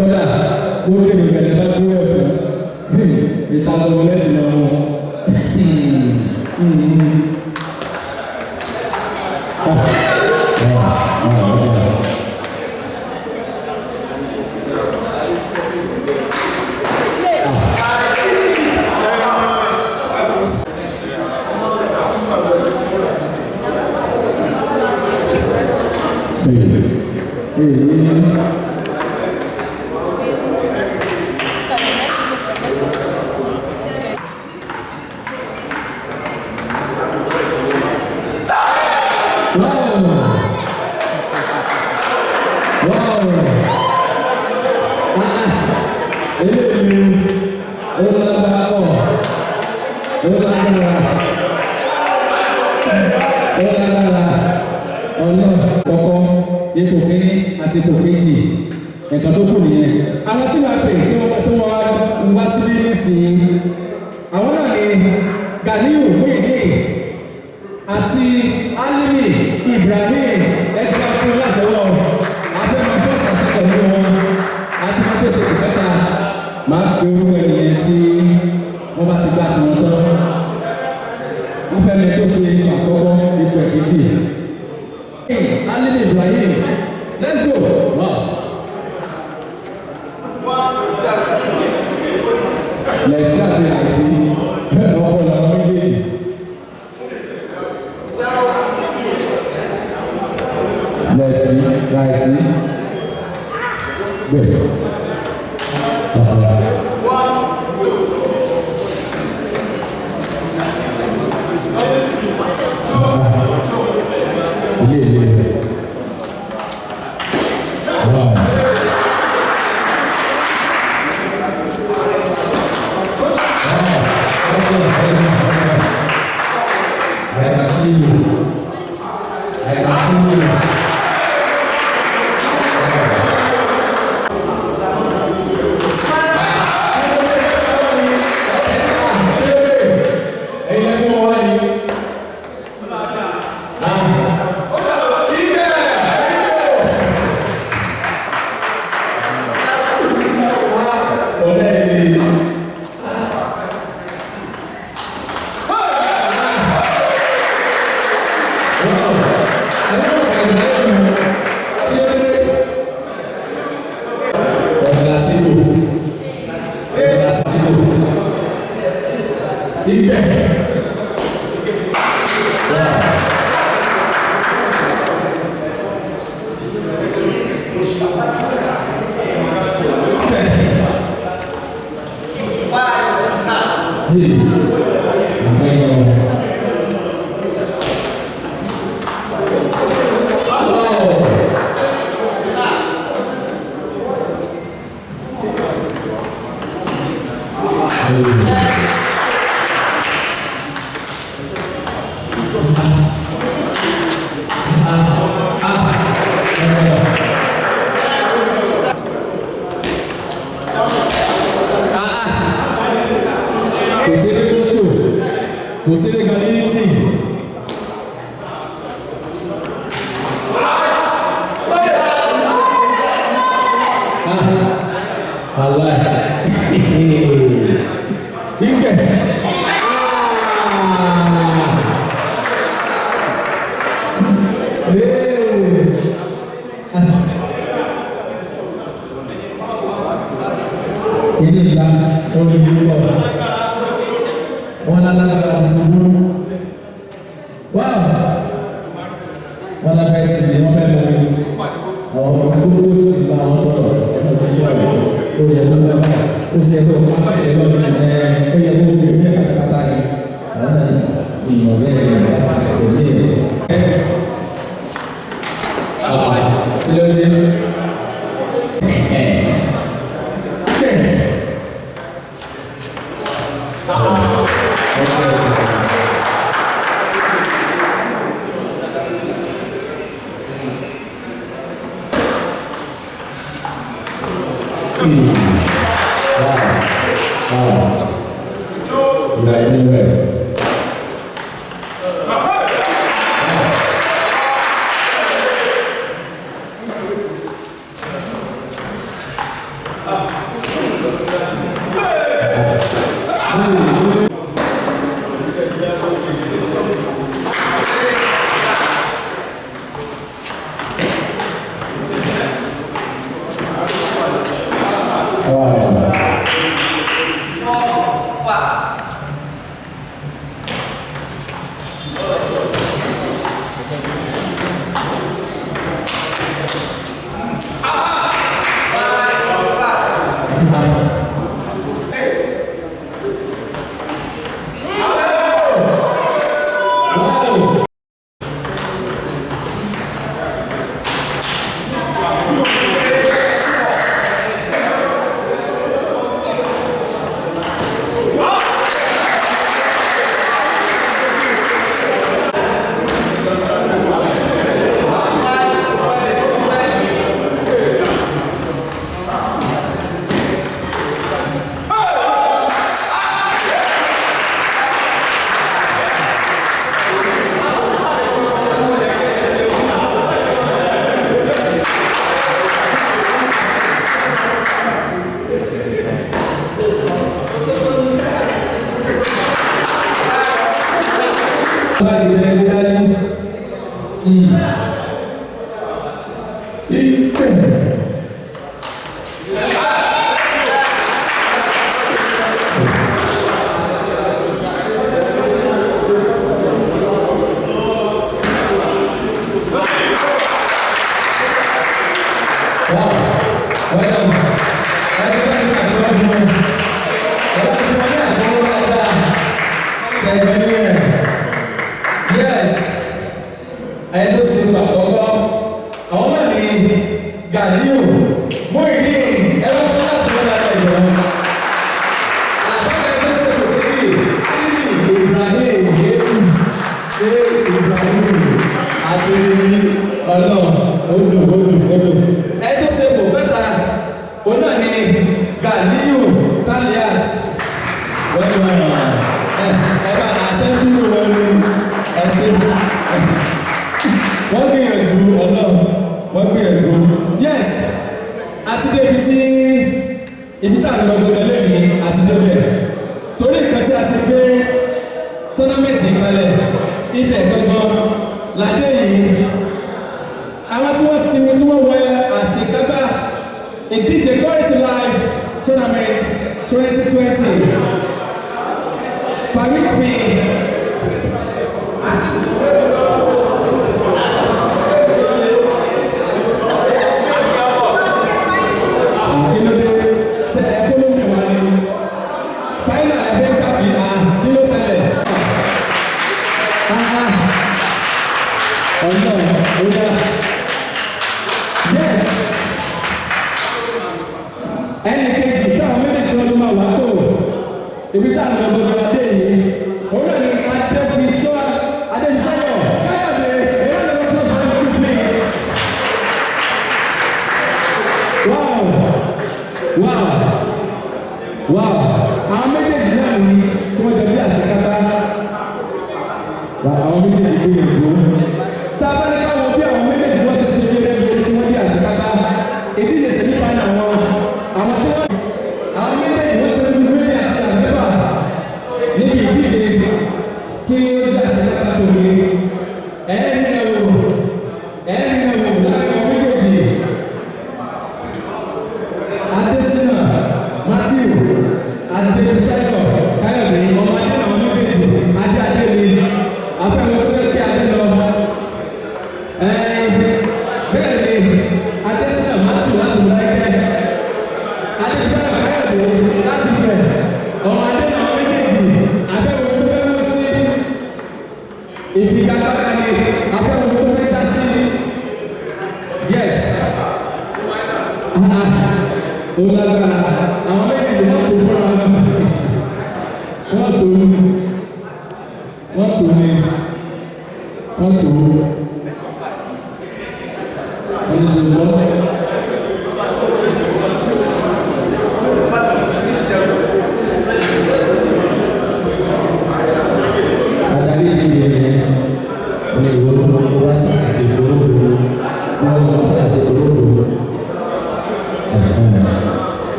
kódà ó tẹ̀lé ìgbàlẹ̀ bá kúrò ẹ̀fọ́ ìta lọ́wọ́ lẹ́sìn náà wọn. Ipò kínní àti ipò kejì nǹkan tó kù nìyẹn. Àwọn tí wàá pè tí wọ́n wá síbí nísìnyí àwọn náà ni Ganiu Muhyiddin àti Alimi Ibrahim ẹgbẹ́ fún látẹ̀wọ́ afẹ́mi bọ́sà sí pẹ̀lú wọn àti fún tó ṣe ìfẹ́ta máa pe orúkọ ènìyàn tí wọ́n bá ti gbà tí wọ́n tán. Afẹ́mi tó ṣe àkọ́kọ́ ipò ẹ̀kejì. Alimi Ibrahim, let's go. Wow. Lẹ́tí àti àti ọkọ̀ làwọn méjèèjì. Lẹ́tí, ráìtì, bẹ́ẹ̀. Kò sí legality. Allah. Ike. Ini lah oleh Allah. Wọn alágbára ti ṣubú. Wáá! Wọn lábẹ́ sí ni wọ́n fẹ́ lọ rí. Àwọn gbogbo tí ti bá wọn sọ̀rọ̀ ẹ̀rọ ti ṣe àgbẹ̀. Ó yẹ kó lọ bá ó ṣe kó pàṣẹ ìlọ ní ó yẹ kó gbé ní pátápátá ni. Àwọn náà ìmọ̀ bẹ́ẹ̀ ni láti tẹ̀lé ẹ̀. Kí ló dé?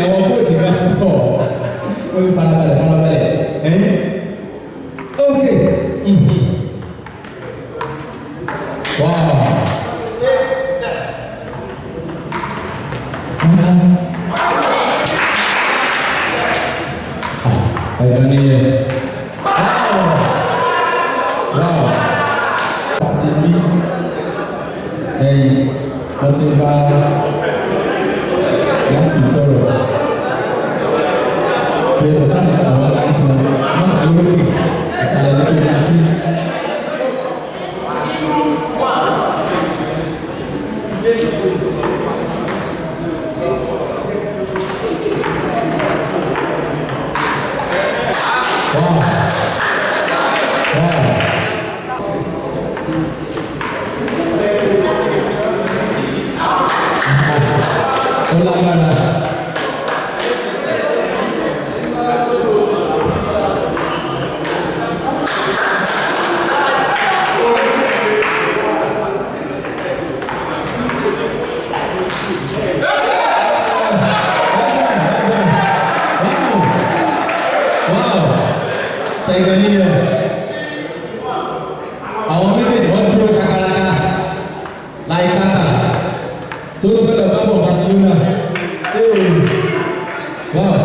Àwọn kóòtù ká pọ̀ ó ní farabalẹ̀ ok wow ẹ̀dọ́ ni yẹ wow pàṣẹ bí ẹ̀yìn wọ́n ti bá láti sọ̀rọ̀ pé ọ̀sán àwọn láti náà lórí ìsàlẹ̀ lórí ìdásí. Àwọn méjèèjì wọ́n dúró kakaraka láì kàkà tó ló fẹ́ lọ bá bọ̀ Barcelona. Wow.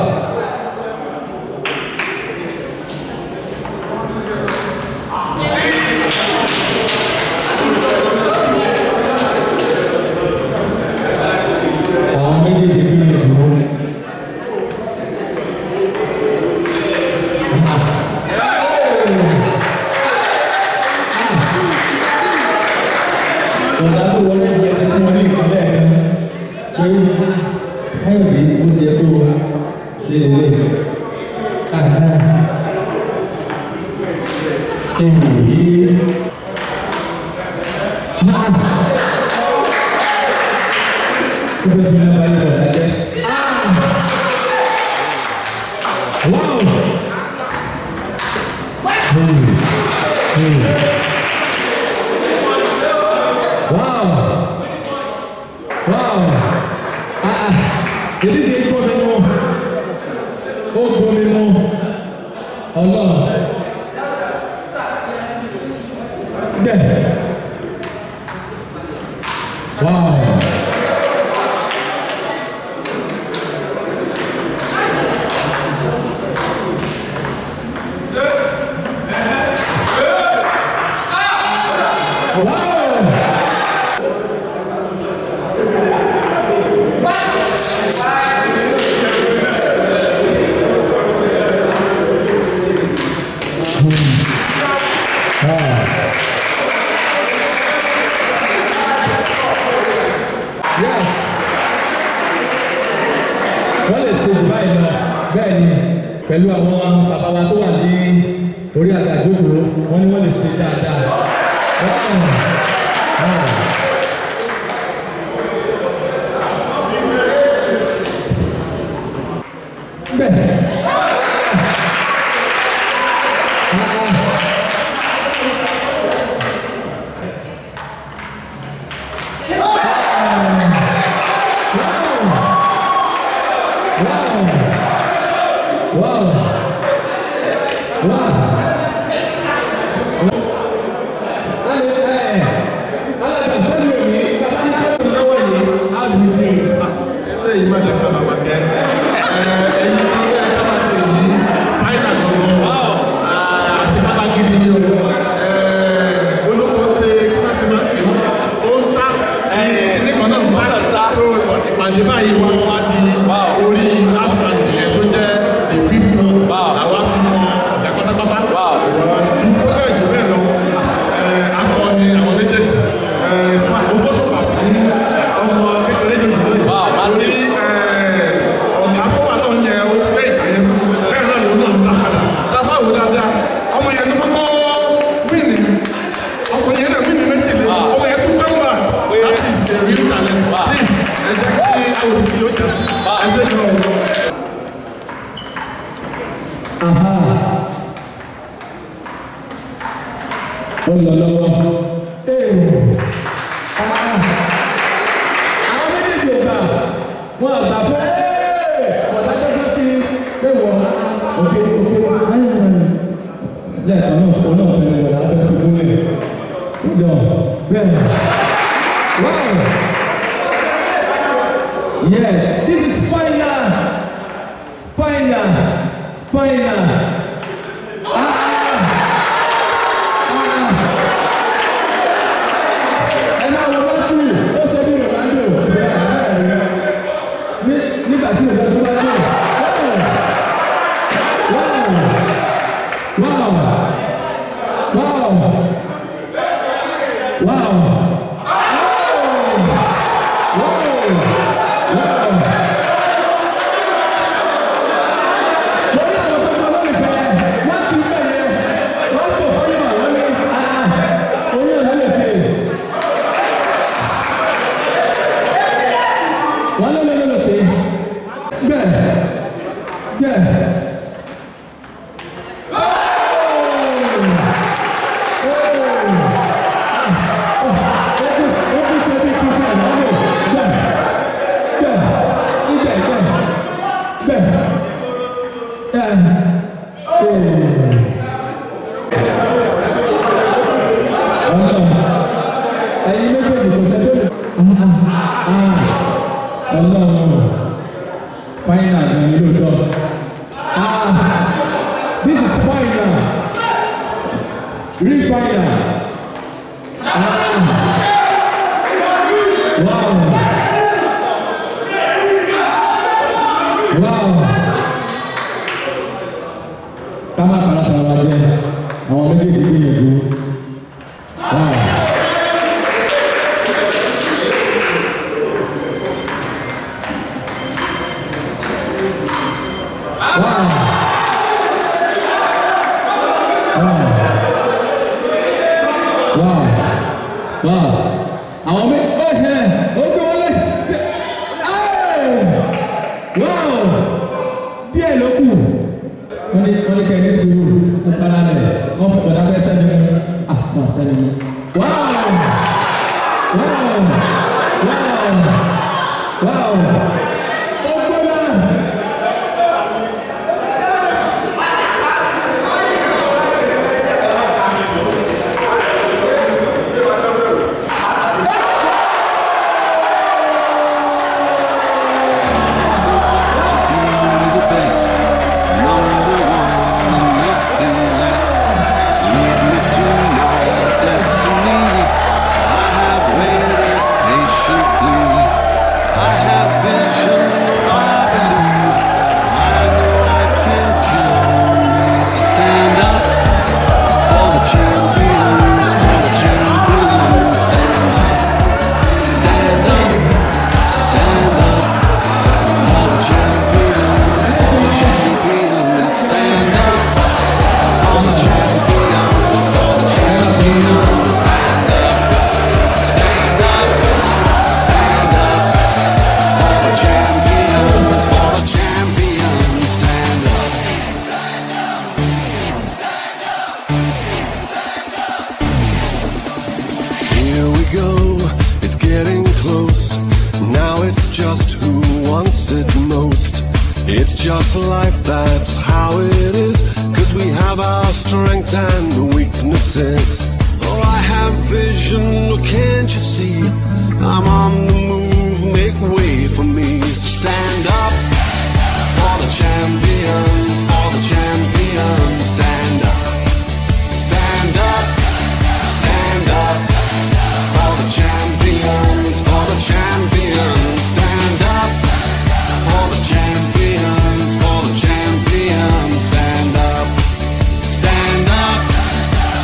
Àwọn méjèèjì gbìyànjú. Ọ̀dà tó wọlé ìgbẹ́ ti fún wọn ní ìpínlẹ̀ kan pé káyọ̀dé ó ṣe é kó ṣe lè èyí ó bẹ́ẹ̀ fi náà báyìí ọ̀dà jẹ́ wow. Wow! Wow! Èdè tí ó gbọ́ mi mọ́, ó gbọ́ mi mọ́, ọlọ́run. Bẹ́ẹ̀. Wow! Yes. Wọ́n lè ṣe jù báyìí lọ bẹ́ẹ̀ ni pẹ̀lú àwọn bàbá wa tó wà ní orí àga ìjókòó wọ́n ní wọ́n lè ṣe dáadáa. Bẹ́ẹ̀. Ó lọ lọ́wọ́. Àwọn méjèèjì ò gbà. Wọ́n àgbà fún ọ̀dà tó fẹ́ sí ẹ̀wọ̀ òkè. Lẹ́ẹ̀kan náà, òun náà fẹ́rẹ̀ wọ̀ lábẹ́ fi múlẹ̀. Bẹ́ẹ̀. Wow. Yes, this is final. This is final. Re-final. Wow. Kama kala sama aja. Àwọn méjèèjì gbìyànjú. Wow. Àwọn mi ogun wọlé díẹ̀ ló kù wọ́n ní kẹ́kẹ́ ní sùúrù wọ́n para rẹ̀ wọ́n fọ̀ pẹ̀lú abẹ́ sẹ́ni mi wọ́n sẹ́ni mi It's just life, that's how it is. 'Cause we have our strengths and weaknesses. Oh, I have vision, can't you see? I'm on the move, make way for me. So stand up for the champions, for the champions. Stand up, stand up, stand up for the champions, for the champions. Stand up for the champions, for the champions. Stand up, stand up,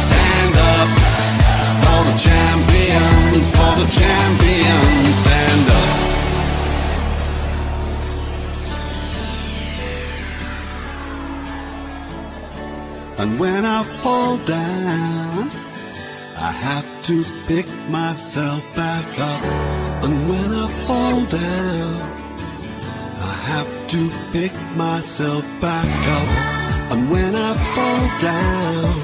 stand up for the champions, for the champions. Stand up. And when I fall down, I have to pick myself back up. And when I fall down, I have to pick myself back up. And when I fall down,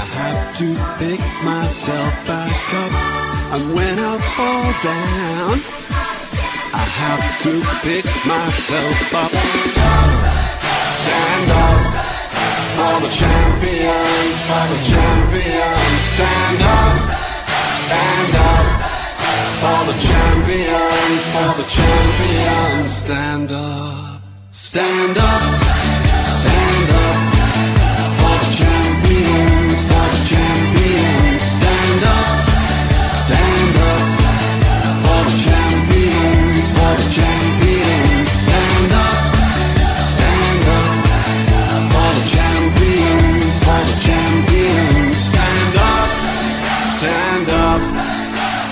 I have to pick myself back up. And when I fall down, I have to pick myself up. Stand up for the champions, for the champions. Stand up for the champions, for the champions. Stand up, stand up, stand up for the champions, for the champions. Stand up for the champions, for the champions. Stand up for the champions, for the champions. Stand up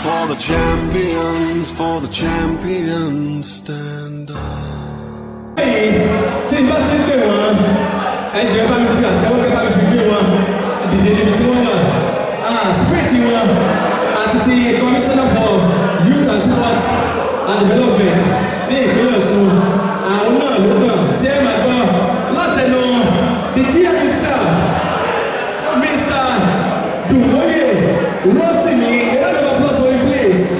for the champions, for the champions. Stand up. Tí n bá ti ń pè wọ́n, ẹ̀jẹ̀ bá mi fi àtẹ́wọ́ kẹ́ bá mi fi gbé wọn dìde níbi tí wọ́n wà. Spirit wọn àti ti Commissioner for Youth and Sports and Development ní ìpínlẹ̀ Ọ̀ṣun. Àwọn náà ló kàn tí ẹ máa gbọ́ látẹnu the GM himself, Mr. Dumoye Rotimi. A round of applause for him, please.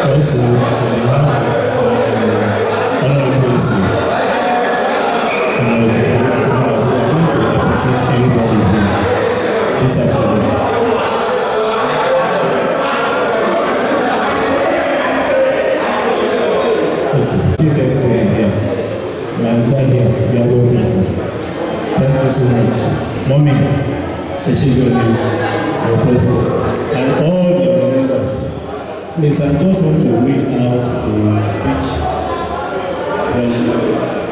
Also, on behalf of honorable C, I want to appreciate everybody here this afternoon. Okay, please everybody here. My guy here, you are welcome, sir. Thank you so much. Mommy, Eshigoni, for your presence, and all the organizers. Please, I just want to read out a speech from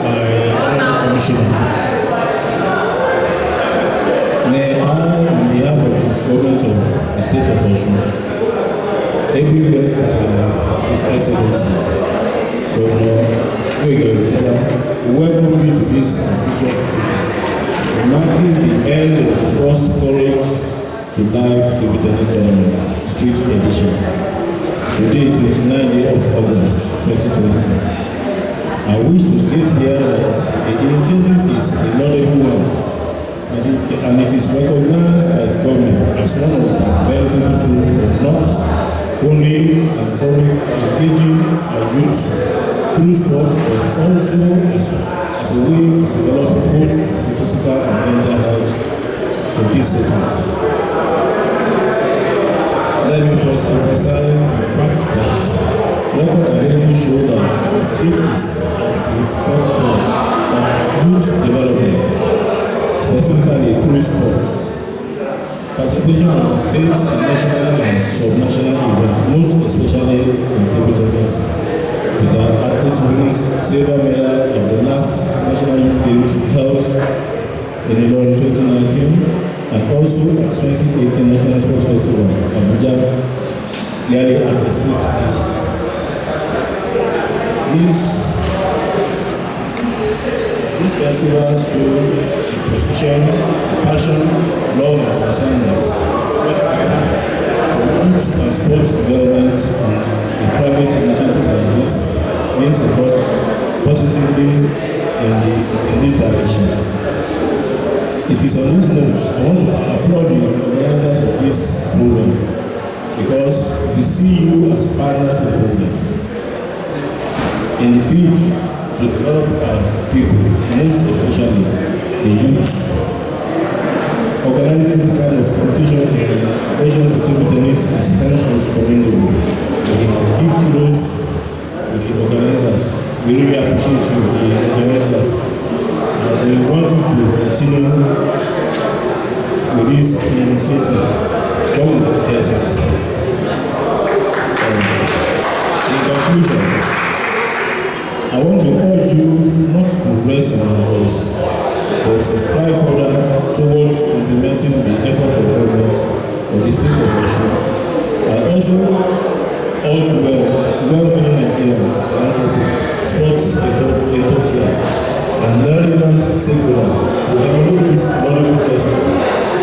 my commissioner. May I, on behalf of the government of the state of Osun, everywhere by His Excellency, Governor welcome you to this official occasion, marking the end of the first Courage to Life table tennis tournament, street edition. Today, 29th of August 2020. I wish to state here that the initiative is a laudable one, and it is recognized by the government as one of the veritable tools for not only engaging our youth through sport, but also as a way to develop both the physical and mental health of these settings. Let me first emphasize the fact that record available show that the state is at the forefront of youth development, specifically through sport. Participation of the state in national and subnational events, most especially in table tennis, with our athletes winning silver medal at the last National Youth Games held in Ilorin 2019. And also at 2018 National Sports Festival, Abuja, clearly attested this festival showed the precision, passion, love, and concern that work hard for youth and sports development, and a private initiative like this means a lot positively in this direction. It is on this note, I want to applaud the organizers of this program because we see you as partners in progress. In the bid to develop our people, most especially the youth, organizing this kind of competition in relation to table tennis is henceforth commendable. We have big kudos to the organizers. We really appreciate you, the organizers. We want you to continue with this initiative. God bless us. In conclusion, I want to urge you not to rest on our horse, but to strive further towards implementing the effort of government of the state of Osun. I also urge well-meaning Nigerians, philanthropists, sports enthusiasts, and relevant stakeholders to evaluate this model question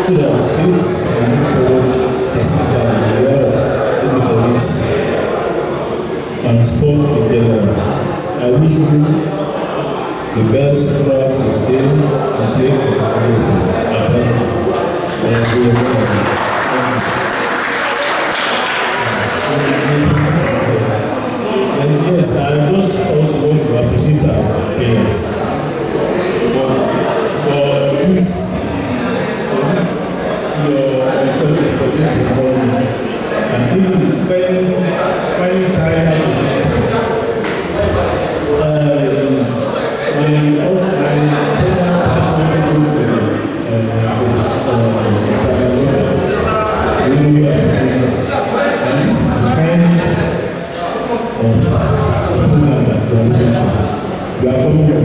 so that the states can move forward specifically in the area of table tennis and sport in general. I wish you the best throughout your stay and play at and yes, I just also want to appreciate our parents for this your encouragement and even finding time out. My special passion goes to really appreciate and this is the kind of program that we are looking for. We are coming from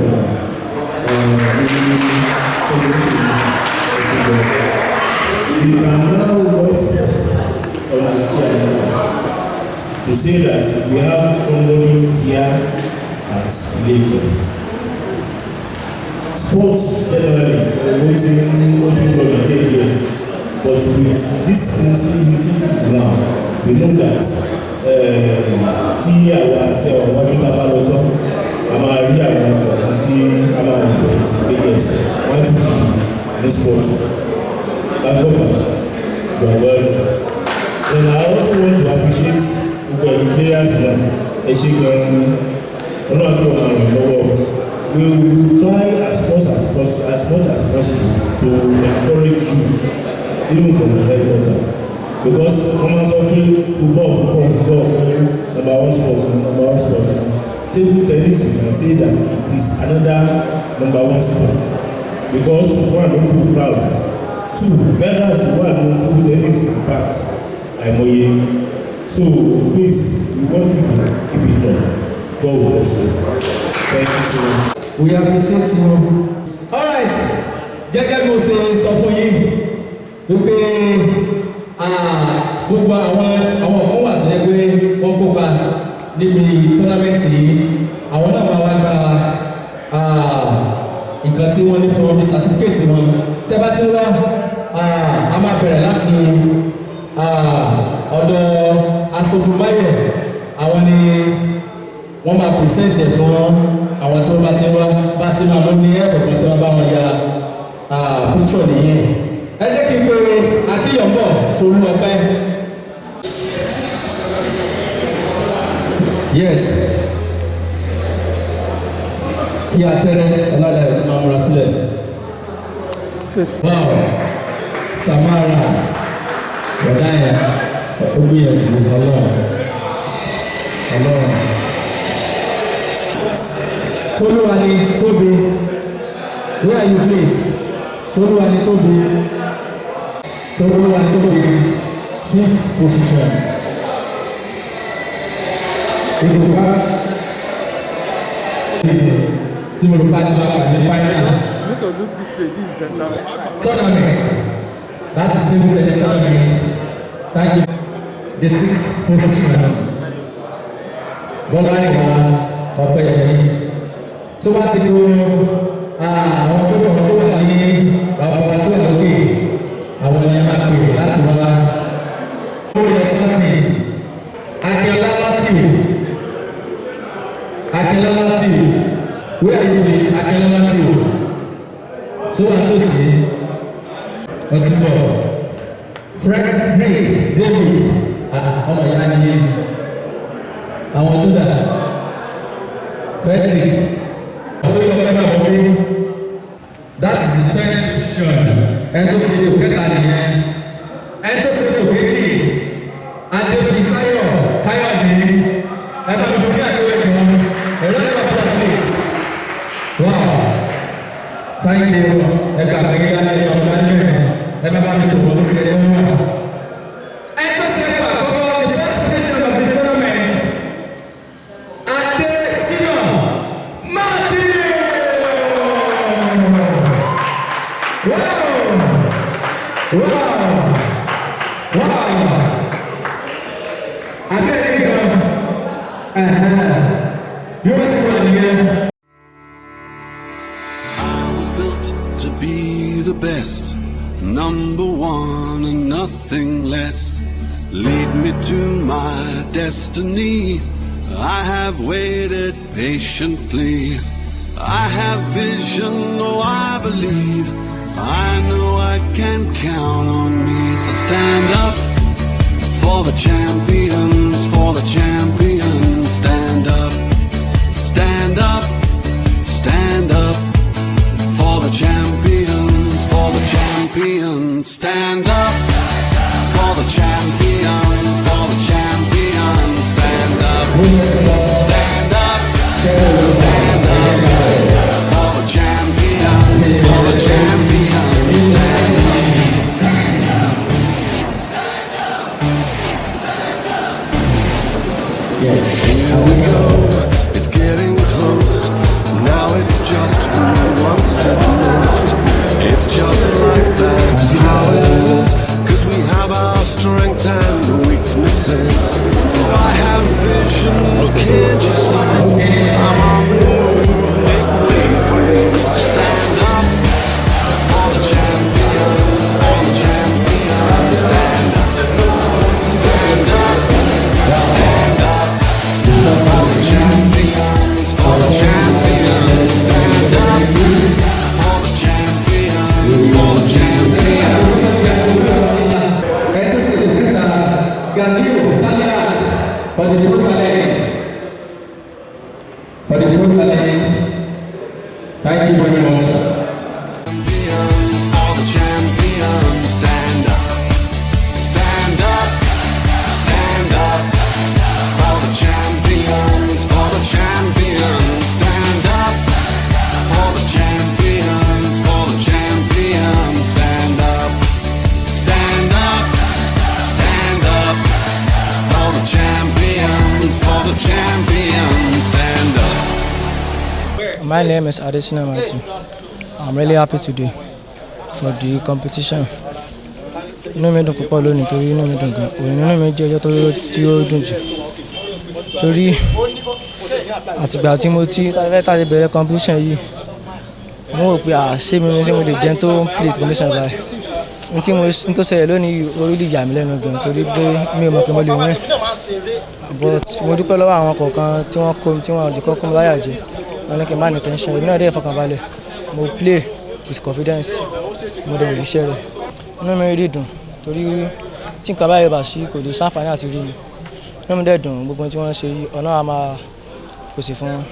we can now rest on the chair to say that we have somebody here at Labour. Sports generally, voting for the KDF, but with this initiative now, we know that tí àwa tẹ ọ̀wájú tábà lọ́tọ́ a máa rí àwọn kọ̀ọ̀kan tí a máa rí fẹ̀yìntì pé yes wọ́n tún kìkì ní sport lágbọ́gbà you are well and I also want to appreciate gbogbo ẹ̀yin players náà ẹ ṣe gan-an ní ọlọ́run tí wọ́n máa rìn lọ́wọ́ we will try as much as possible to encourage you even from the headquarters. Because Mama Sophie, football, number one sport. Table tennis, you can say that it is another number one sport. Because one, people crowd. Two, medals, one, table tennis, in fact, so please, we want you to keep it up. God bless you. Thank you so much. We appreciate you. All right, gẹ́gẹ́ bí mo ṣe sọ fún yín wípé gbogbo àwọn kan wà tó yẹ pé wọ́n kópa níbi tọ́námẹ́ǹtì yìí àwọn náà máa wá gba nǹkan tí wọ́n ní fún ọdún sátífíkẹ́tì wọn tẹ́ bá ti wá a máa bẹ̀rẹ̀ láti ọ̀dọ̀ aṣojú máyẹ̀ àwọn ni wọ́n máa pèsèntì ẹ̀ fún àwọn tí wọ́n bá ti wá bá ṣe máa mú ní ẹ̀kọ̀ọ̀kan tí wọ́n bá wọn ya píṣọ̀ nìyẹn. Ẹ jẹ́ kí n pe Akíyọ̀mọ́ Tolúọpẹ́. Yes. Kí Atẹ́rẹ́ Ọládàá máa múra sílẹ̀. Wow. Samara. Bọ̀dá yẹn. Ó gbìyànjú Ọlọ́run. Tolúwani Tóbi. Where are you please? Tolúwani Tóbi. Tolúwani Tóbi. Fifth position. Ìgbòho tí mo lò bá ní bàbá ní final. Tournament. That is table tennis tournament. Thank you. The sixth position. Bọ́lá ní wa ọ̀pẹ yẹn. Tó bá ti lo àwọn tó wà ní bàbá wa tó wà lókè àwọn ni a máa pè láti wá. Ó yẹ sọ́ọ̀sì Akínlá Matthew. Where are you please? Akínlá Matthew. So wà tó sì wọ́n ti bọ̀. Frederick David ọmọ ìyá ni àwọn tó dà Frederick tó yọ ọgbẹ́ náà wọlé that is the third position ẹni tó ṣe òkè ta nìyẹn ẹni tó ṣe òkè kì Adéfisáyọ̀ Káyọ̀dé ẹ̀ka mi fún mi àti ìwé kan ẹ̀rọ nípa place wow thank you ẹ̀ka àgbẹ̀gẹ́ ní ọ̀gá nílẹ̀ ẹ̀ bá mi tó fọ́ ní sẹ́yìn ọ̀hún wa. I was built to be number one and nothing less. Lead me to my destiny. I have waited patiently. I have vision, oh I believe. I know I can count on me. So stand up for the champions, for the champions. Stand up, stand up, stand up for the champions, for the champions. Stand up for the champions, for the champions. Stand up, stand up, stand up for the champions, for the champions. Stand up. Yes. Here we go, it's getting close. Now it's just who wants it most. It's just like that's how it is. Cause we have our strengths and weaknesses. I have vision, can't you see? I'm on the move, make way for me. So stand up for the champions, for the champions. Stand up, stand up, stand up for the champions, for the champions. Stand up for the champions, for the champions. For the pro challenge. For the pro challenge. Thank you very much. Champions, for the champions. Stand up, stand up, stand up for the champions, for the champions. Stand up for the champions, for the champions. Stand up, stand up, stand up for the champions, for the champions. Stand up. My name is SAT29082020. I'm really happy today for the competition. Inú mi dùn púpọ̀ lónìí torí inú mi dùn gan. Òní inú mi jẹ́ ọjọ́ tí ó dùn jù. Torí àtìgbà tí mo ti tàbí bẹ̀rẹ̀ competition yìí, mo rò pé ṣé mi ṣé mo lè jẹun tó plate competition báyìí. N tó ṣẹlẹ̀ lónìí orí lè yà mí lẹ́nu gan torí pé mi ò mọ̀ pé mo lè win. But mo dúpẹ́ lọ́wọ́ àwọn kọ̀ọ̀kan tí wọ́n jẹ́ kọ́kọ́ láyà jẹ. Wọ́n ní kí n má ní tension. Èmi náà dé ìfọkànbalẹ̀. Mo play with confidence. Mo dẹ̀ rí iṣẹ́ rẹ̀. Inú mi rí dùn torí tí nǹkan báyìí bá sí kò lè ṣàǹfààní àti rí mi. Inú mi dẹ̀ dùn gbogbo tí wọ́n ṣe yìí ọ̀nà á máa pèsè fún wọn.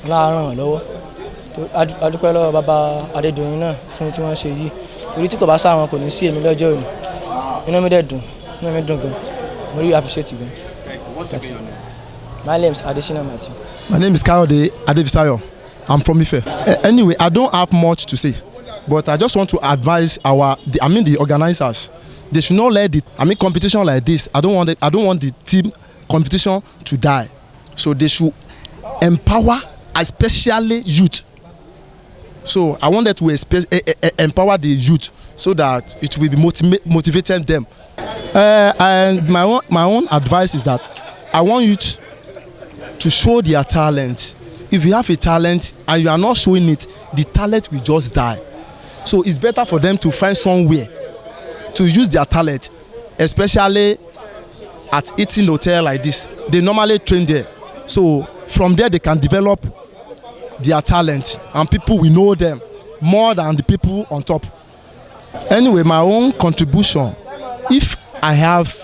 Ọlọ́run ràn wọ́n lọ́wọ́. A dúpẹ́ lọ́wọ́ bàbá Adédoyin náà fún tí wọ́n ṣe yìí. Torí tí kò bá sáwọn kò ní sí èmi lọ́jọ́ òní. Inú mi dẹ̀ dùn. Inú mi dùn gan. Mo really appreciate it gan. My name is SAT290820. My name is Kayode Adevisayo. I'm from Ife. Anyway, I don't have much to say, but I just want to advise the organizers. They should not let competition like this. I don't want the team competition to die. So they should empower, especially youth. So I want them to empower the youth so that it will be motivating them. And my own advice is that I want youth to show their talent. If you have a talent and you are not showing it, the talent will just die. So it's better for them to find somewhere to use their talent, especially at eating hotel like this. They normally train there. So from there they can develop their talent and people will know them more than the people on top. Anyway, my own contribution, if I have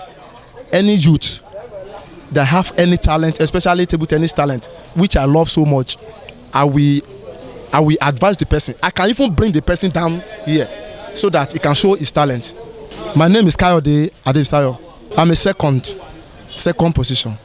any youth that have any talent, especially table tennis talent, which I love so much, I will advise the person. I can even bring the person down here so that he can show his talent. My name is Kayode Adevisayo. I'm a second position.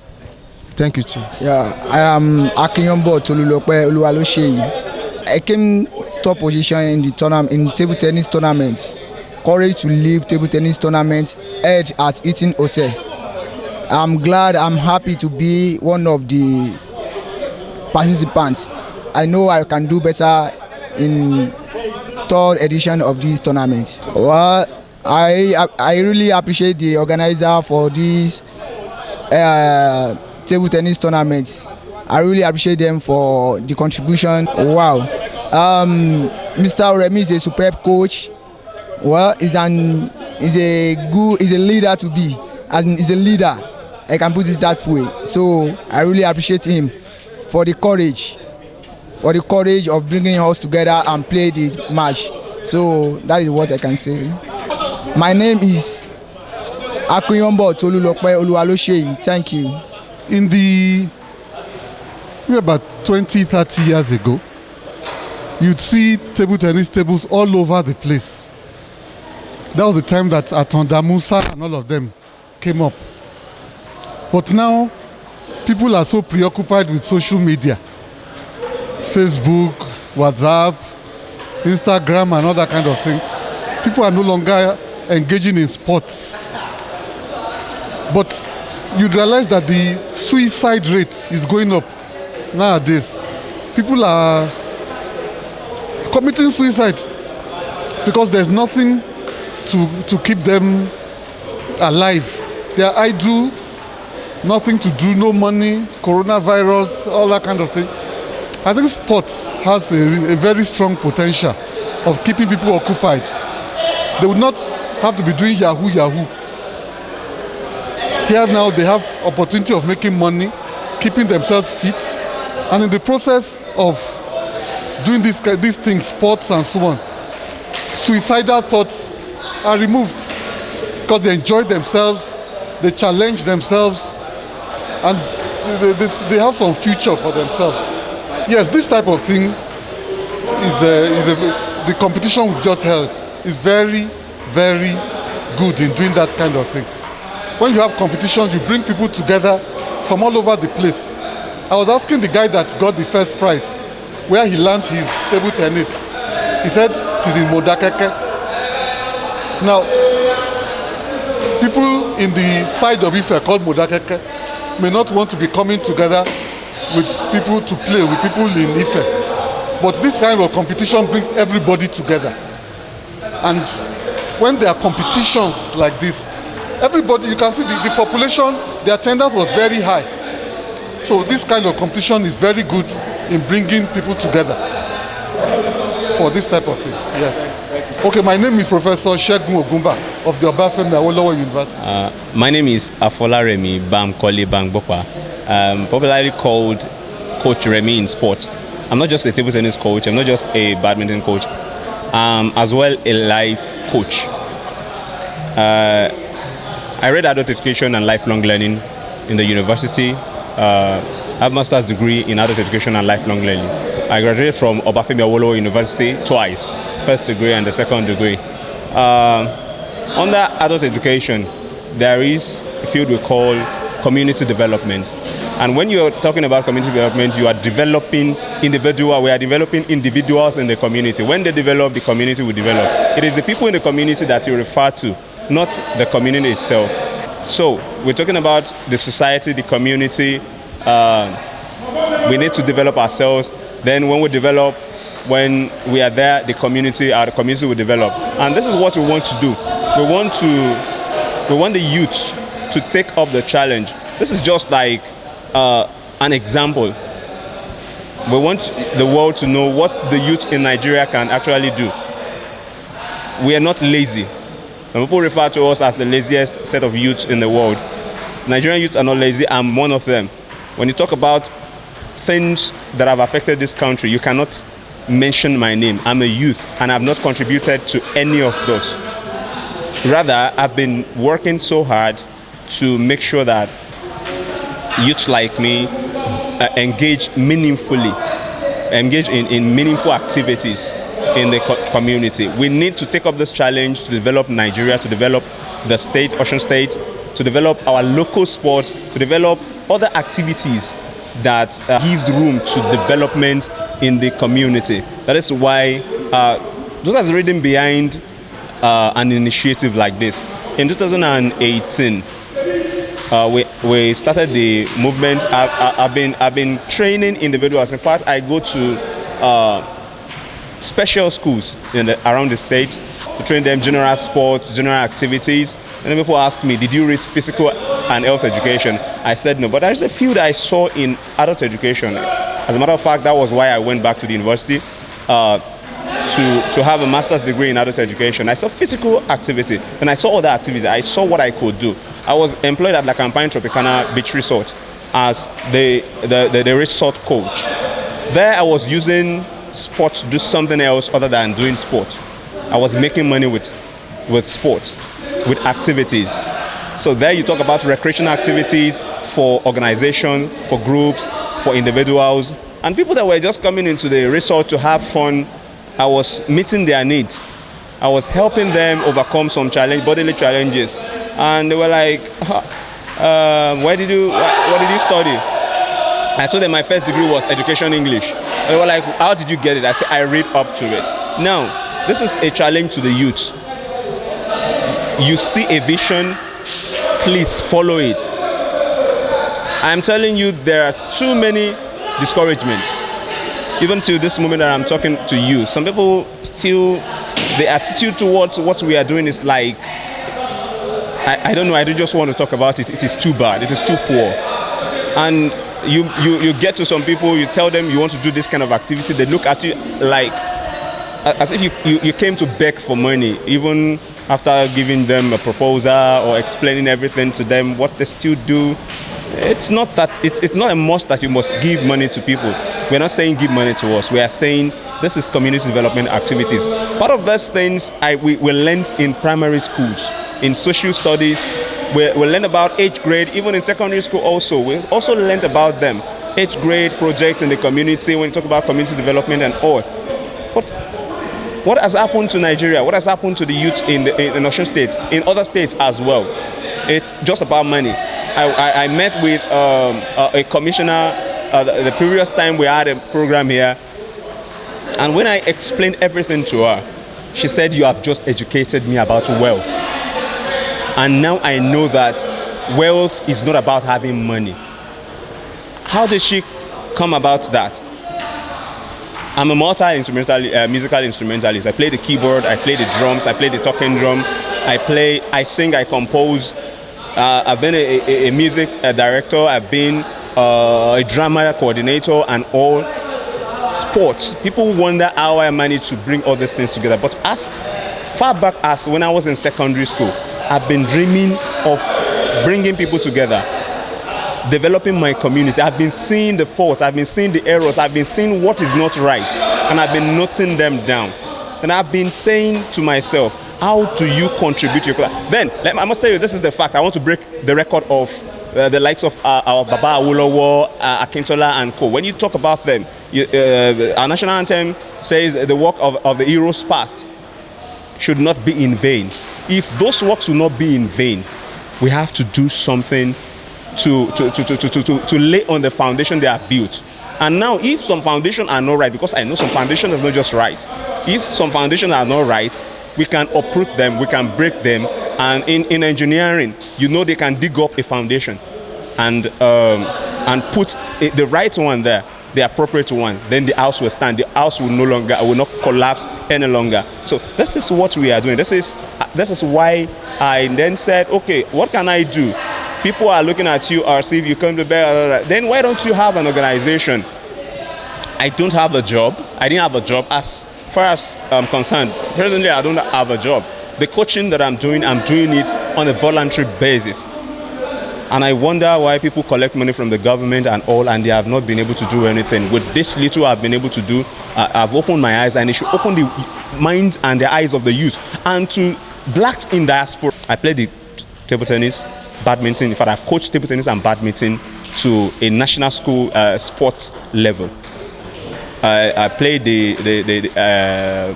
Thank you too. Yeah, I am Akinyombo Tolulope Oluwalosheyi. I came top position in the tournament, in table tennis tournament. Courage to leave table tennis tournament, edge at Eaton Hotel. I'm glad, I'm happy to be one of the participants. I know I can do better in third edition of this tournament. Well, I really appreciate the organizer for this table tennis tournament. I really appreciate them for the contribution. Wow. Mr. Remy is a superb coach. Well, he's a leader to be, and he's a leader. I can put it that way. So I really appreciate him for the courage of bringing us together and play the match. So that is what I can say. My name is Akiyombo Tolulope Oluwalosheyi. Thank you. In the about 20-30 years ago, you'd see table tennis tables all over the place. That was the time that Atonda Musa and all of them came up. But now, people are so preoccupied with social media. Facebook, WhatsApp, Instagram and all that kind of thing. People are no longer engaging in sports. But you realize that the suicide rate is going up nowadays. People are committing suicide because there's nothing to keep them alive. They are idle, nothing to do, no money, coronavirus, all that kind of thing. I think sports has a very strong potential of keeping people occupied. They would not have to be doing Yahoo. Here now they have opportunity of making money, keeping themselves fit, and in the process of doing these things, sports and so on, suicidal thoughts are removed because they enjoy themselves, they challenge themselves, and they have some future for themselves. Yes, this type of thing is the competition we've just held is very, very good in doing that kind of thing. When you have competitions, you bring people together from all over the place. I was asking the guy that got the first prize where he learned his table tennis. He said it is in Modakeke. Now, people in the side of Ife called Modakeke may not want to be coming together with people to play, with people in Ife. But this kind of competition brings everybody together. And when there are competitions like this, everybody, you can see the population, the attendance was very high. So this kind of competition is very good in bringing people together for this type of thing. Yes. Okay, my name is Professor Shegun Ogumba of the Obafemi Awolowo University. My name is Afolaremi Bamkole Bangbokpa, popularly called Coach Remy in sport. I'm not just a table tennis coach, I'm not just a badminton coach, as well a life coach. I read adult education and lifelong learning in the university. I have a master's degree in adult education and lifelong learning. I graduated from Obafemi Awolowo University twice, first degree and the second degree. Under adult education, there is a field we call community development. And when you are talking about community development, you are developing individuals. We are developing individuals in the community. When they develop, the community will develop. It is the people in the community that you refer to, not the community itself. So we're talking about the society, the community. We need to develop ourselves. Then when we develop, when we are there, the community will develop. And this is what we want to do. We want the youth to take up the challenge. This is just like an example. We want the world to know what the youth in Nigeria can actually do. We are not lazy. Some people refer to us as the laziest set of youths in the world. Nigerian youths are not lazy. I'm one of them. When you talk about things that have affected this country, you cannot mention my name. I'm a youth and I've not contributed to any of those. Rather, I've been working so hard to make sure that youths like me engage meaningfully, engage in meaningful activities in the community. We need to take up this challenge to develop Nigeria, to develop the state, Osun State, to develop our local sports, to develop other activities that gives room to development in the community. That is why those are the reason behind an initiative like this. In 2018, we started the movement. I've been training individuals. In fact, I go to special schools around the state to train them general sports, general activities. And then people ask me, did you read physical and health education? I said no, but there's a field I saw in adult education. As a matter of fact, that was why I went back to the university to have a master's degree in adult education. I saw physical activity, and I saw other activities. I saw what I could do. I was employed at La Campagne Tropicana Beach Resort as the resort coach. There I was using sport to do something else other than doing sport. I was making money with sport, with activities. So there you talk about recreational activities for organization, for groups, for individuals, and people that were just coming into the resort to have fun. I was meeting their needs. I was helping them overcome some bodily challenges. And they were like, what did you study? I told them my first degree was education English. They were like, how did you get it? I said, I read up to it. Now, this is a challenge to the youth. You see a vision, please follow it. I'm telling you, there are too many discouragements. Even to this moment that I'm talking to you, some people still, the attitude towards what we are doing is like, I don't know, I don't just want to talk about it. It is too bad, it is too poor. And you get to some people, you tell them you want to do this kind of activity, they look at you like, as if you came to beg for money, even after giving them a proposal or explaining everything to them, what they still do. It's not a must that you must give money to people. We're not saying give money to us. We are saying this is community development activities. Part of those things we learned in primary schools, in social studies. We learned about 8th grade, even in secondary school also. We also learned about them. 8th grade projects in the community, when you talk about community development and all. But what has happened to Nigeria? What has happened to the youth in Osun State, in other states as well? It's just about money. I met with a commissioner the previous time we had a program here, and when I explained everything to her, she said, you have just educated me about wealth. And now I know that wealth is not about having money. How did she come about that? I'm a musical instrumentalist. I play the keyboard, I play the drums, I play the talking drum, I sing, I compose. I've been a music director, I've been a drama coordinator and all. Sports. People wonder how I managed to bring all these things together. But as far back as when I was in secondary school, I've been dreaming of bringing people together, developing my community. I've been seeing the faults, I've been seeing the errors, I've been seeing what is not right, and I've been noting them down. And I've been saying to myself, how do you contribute to your class? Then, I must tell you, this is the fact. I want to break the record of the likes of our Baba Awolowo, Akintola, and co. When you talk about them, our national anthem says the work of the heroes past should not be in vain. If those works will not be in vain, we have to do something to lay on the foundation they are built. And now, if some foundations are not right, because I know some foundations are not just right, if some foundations are not right, we can uproot them, we can break them, and in engineering, you know, they can dig up a foundation and put the right one there, the appropriate one. Then the house will stand. The house will not collapse any longer. So this is what we are doing. This is why I then said, okay, what can I do? People are looking at you as if you come to bed. Then why don't you have an organization? I don't have a job. I didn't have a job as far as I'm concerned. Presently, I don't have a job. The coaching that I'm doing it on a voluntary basis. And I wonder why people collect money from the government and all, and they have not been able to do anything. With this little I've been able to do, I've opened my eyes, and it should open the minds and the eyes of the youth. And to blacks in diaspora, I played the table tennis, badminton. In fact, I've coached table tennis and badminton to a national school sports level. I played the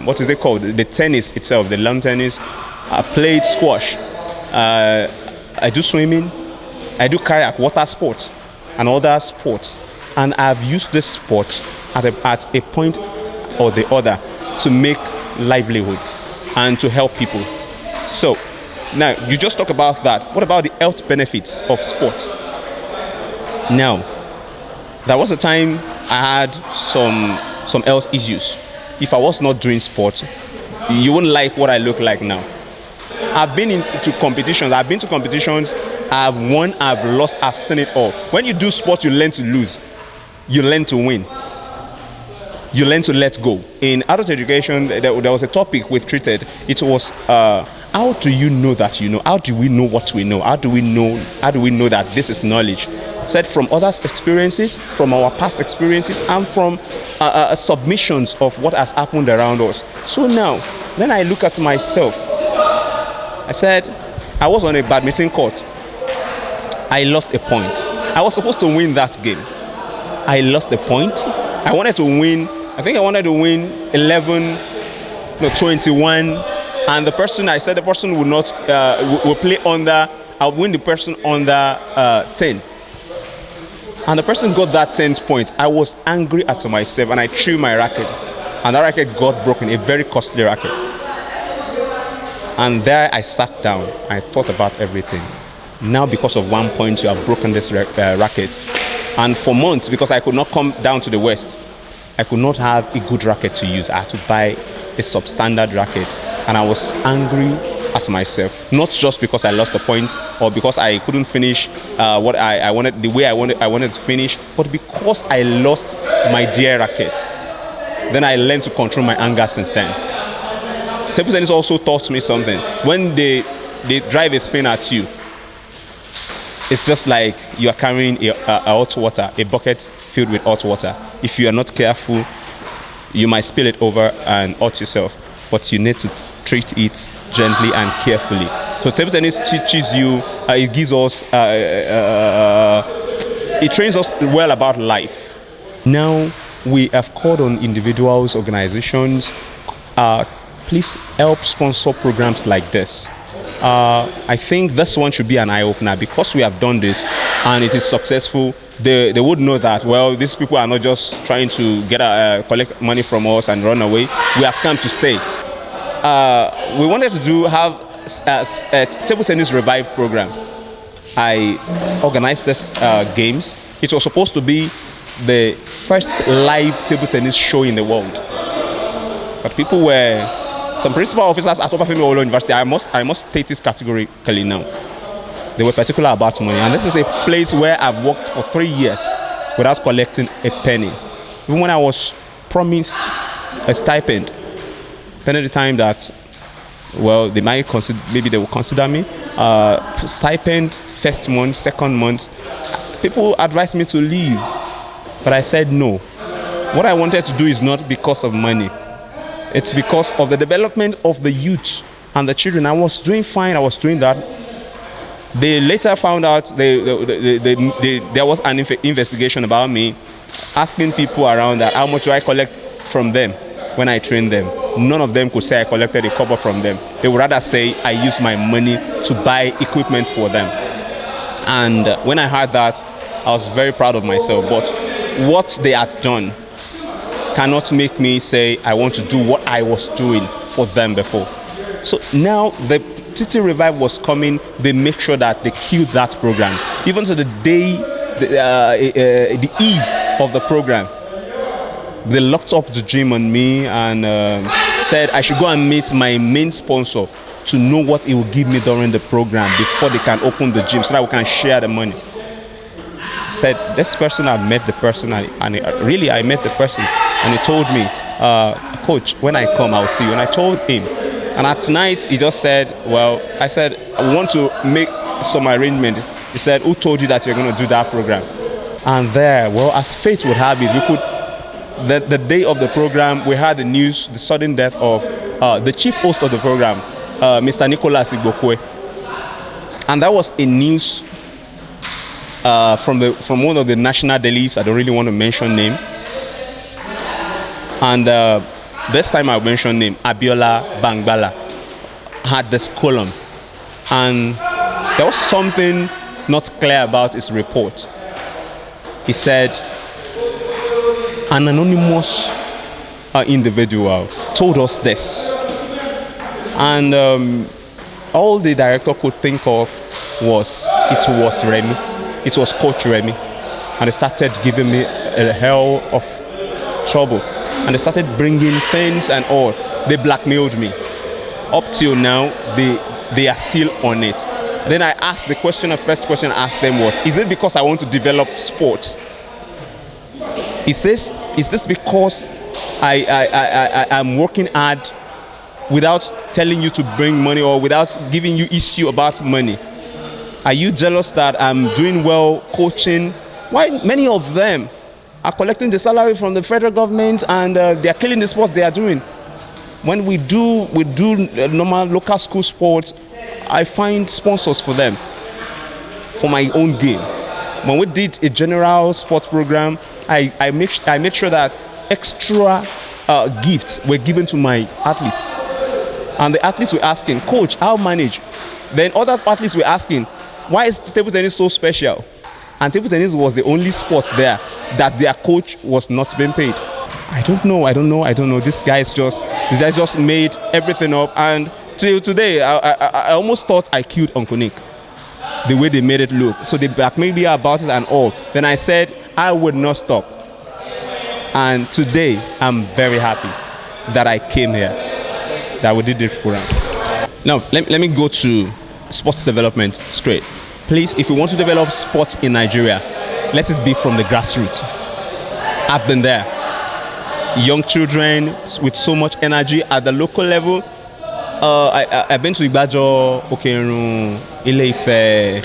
what is it called? The tennis itself, the lawn tennis. I played squash. I do swimming. I do kayak, water sports, and other sports. And I've used this sport at a point or the other to make livelihood and to help people. So now you just talk about that. What about the health benefits of sport? Now, there was a time I had some health issues. If I was not doing sport, you wouldn't like what I look like now. I've been to competitions. I've won, I've lost, I've seen it all. When you do sport, you learn to lose. You learn to win. you learn to let go. In adult education, there was a topic we've treated. It was how do you know that you know? How do we know what we know? How do we know that this is knowledge? Said from others' experiences, from our past experiences, and from submissions of what has happened around us. So now, when I look at myself, I said, I was on a badminton court. I lost a point. I was supposed to win that game. I lost a point. I wanted to win. I think I wanted to win 21, and the person would not will play under. I'll win the person under 10. And the person got that 10th point. I was angry at myself, and I threw my racket, and that racket got broken, a very costly racket. And there I sat down. I thought about everything. Now, because of 1 point, you have broken this racket. And for months, because I could not come down to the West, I could not have a good racket to use. I had to buy a substandard racket. And I was angry at myself. Not just because I lost a point or because I couldn't finish what I wanted, the way I wanted to finish, but because I lost my dear racket. Then I learned to control my anger since then. Table tennis also taught me something. When they drive a spin at you, it's just like you are carrying a hot water, a bucket filled with hot water. If you are not careful, you might spill it over and hurt yourself. But you need to treat it gently and carefully. So table tennis teaches you, it gives us, it trains us well about life. Now we have called on individuals, organizations, please help sponsor programs like this. I think this one should be an eye-opener because we have done this and it is successful. They would know that, well, these people are not just trying to get collect money from us and run away. We have come to stay. We wanted to have a table tennis revive program. I organized this games. It was supposed to be the first live table tennis show in the world. But people were, some principal officers at Obafemi Awolowo University, I must state this categorically now. They were particular about money. And this is a place where I've worked for 3 years without collecting a penny. Even when I was promised a stipend, then at the time that, well, they might consider, maybe they will consider me, stipend, first month, second month, people advised me to leave. But I said no. What I wanted to do is not because of money. It's because of the development of the youth and the children. I was doing fine, I was doing that. They later found out there was an investigation about me, asking people around that how much do I collect from them when I train them. None of them could say I collected a cover from them. They would rather say I used my money to buy equipment for them. And when I heard that, I was very proud of myself. But what they had done cannot make me say I want to do what I was doing for them before. So now the TT Revive was coming, they make sure that they killed that program. Even to the day, the eve of the program, they locked up the gym on me and said I should go and meet my main sponsor to know what he will give me during the program before they can open the gym so that we can share the money. Said this person, I met the person, and really I met the person, and he told me, coach, when I come I'll see you. And I told him, and at night he just said, well, I said I want to make some arrangement. He said, who told you that you're going to do that program? And there, well, as fate would have it, we could, the day of the program, we had the news, the sudden death of the chief host of the program, Mr. Nicholas Igbokwe. And that was a news from one of the national dailies. I don't really want to mention name. And this time I'll mention name, Abiola Bangbala, had this column. And there was something not clear about his report. He said, an anonymous individual told us this. And all the director could think of was, it was Remy. It was Coach Remy. And they started giving me a hell of trouble. And they started bringing things and all. They blackmailed me. Up till now, they are still on it. Then I asked the question, the first question I asked them was, is it because I want to develop sports? Is this because I'm working hard without telling you to bring money or without giving you issue about money? Are you jealous that I'm doing well coaching? Why many of them are collecting the salary from the federal government and they are killing the sports they are doing? When we do normal local school sports, I find sponsors for them for my own game. When we did a general sports program, I made sure that extra gifts were given to my athletes. And the athletes were asking, Coach, I'll manage. Then other athletes were asking, why is table tennis so special? And table tennis was the only sport there that their coach was not being paid. I don't know. These guys just made everything up. And till today, I almost thought I killed Uncle Nick, the way they made it look. So they blackmailed me about it and all. Then I said, I would not stop. And today, I'm very happy that I came here, that we did this program. Now, let me go to sports development straight. Please, if you want to develop sports in Nigeria, let it be from the grassroots. I've been there. Young children with so much energy at the local level. I've been to Igbajo, Okerun, Ile-Ife,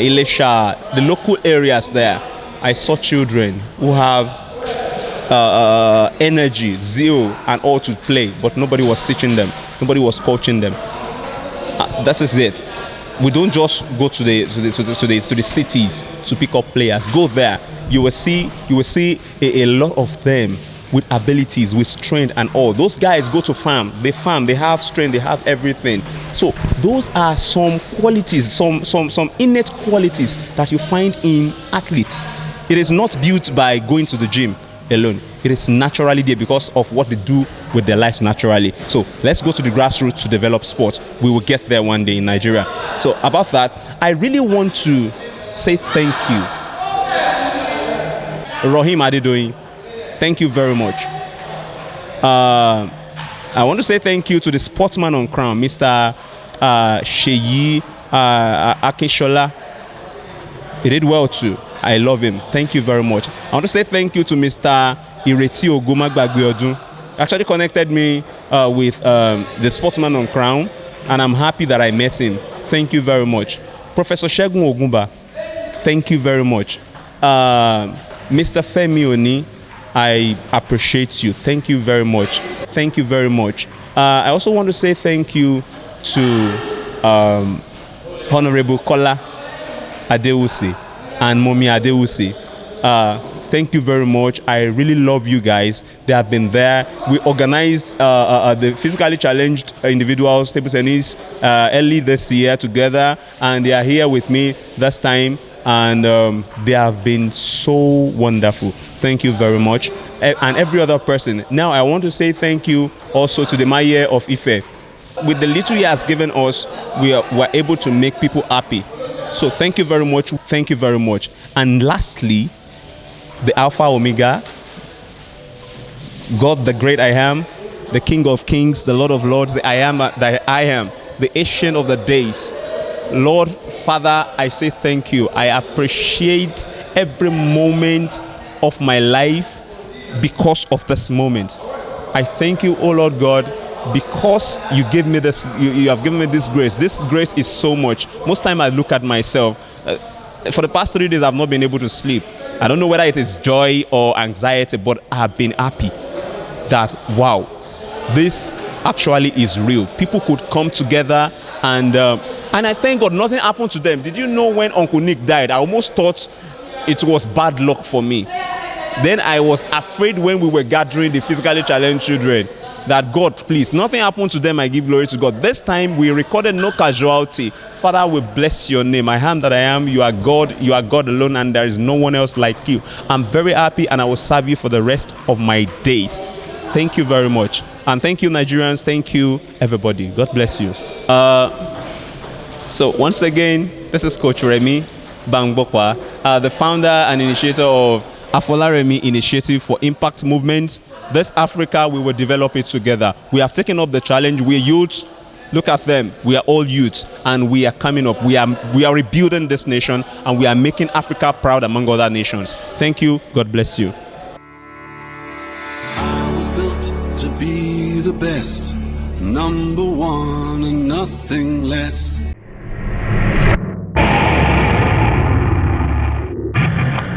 Ilesha, the local areas there. I saw children who have energy, zeal, and all to play, but nobody was teaching them. Nobody was coaching them. That is it. We don't just go to the cities to pick up players. Go there. You will see a lot of them with abilities, with strength and all. Those guys go to farm. They have strength, they have everything. So those are some qualities, some innate qualities that you find in athletes. It is not built by going to the gym alone. It is naturally there because of what they do with their lives naturally. So let's go to the grassroots to develop sport. We will get there one day in Nigeria. So about that, I really want to say thank you. Rahim Adedoyin, thank you very much. I want to say thank you to the sportsman on crown, Mr. Sheyi Akinshola. He did well too. I love him. Thank you very much. I want to say thank you to Mr. Ireti Ogumagbagbeodun. Actually connected me with the sportsman on crown, and I'm happy that I met him. Thank you very much. Professor Shegun Ogumba, thank you very much. Mr. Femi Oni, I appreciate you. Thank you very much. Thank you very much. I also want to say thank you to Honorable Kola Adewusi and Momi Adewusi. Thank you very much. I really love you guys. They have been there. We organized the physically challenged individuals table tennis early this year together, and they are here with me this time, and they have been so wonderful. Thank you very much. And every other person. Now I want to say thank you also to the Mayor of Ife. With the little he has given us, we're able to make people happy. So thank you very much. Thank you very much. And lastly, the Alpha Omega, God the great I am, the King of Kings, the Lord of Lords, the I am that I am, the Ancient of the Days. Lord, Father, I say thank you. I appreciate every moment of my life because of this moment. I thank you, oh Lord God, because you gave me this, you have given me this grace. This grace is so much. Most time I look at myself. For the past 3 days, I've not been able to sleep. I don't know whether it is joy or anxiety, but I have been happy that, wow, this actually is real. People could come together and I thank God nothing happened to them. Did you know when Uncle Nick died, I almost thought it was bad luck for me. Then I was afraid when we were gathering the physically challenged children that God, please, nothing happened to them. I give glory to God. This time we recorded no casualty. Father, we bless your name. I am that I am. You are God. You are God alone, and there is no one else like you. I'm very happy, and I will serve you for the rest of my days. Thank you very much. And thank you, Nigerians. Thank you, everybody. God bless you. So once again, this is Coach Remy Bangbokwa, the founder and initiator of Afolaremi Initiative for Impact Movement. This Africa, we will develop it together. We have taken up the challenge. We're youths. Look at them. We are all youths, and we are coming up. We are rebuilding this nation, and we are making Africa proud among other nations. Thank you. God bless you. be the best, number one and nothing less.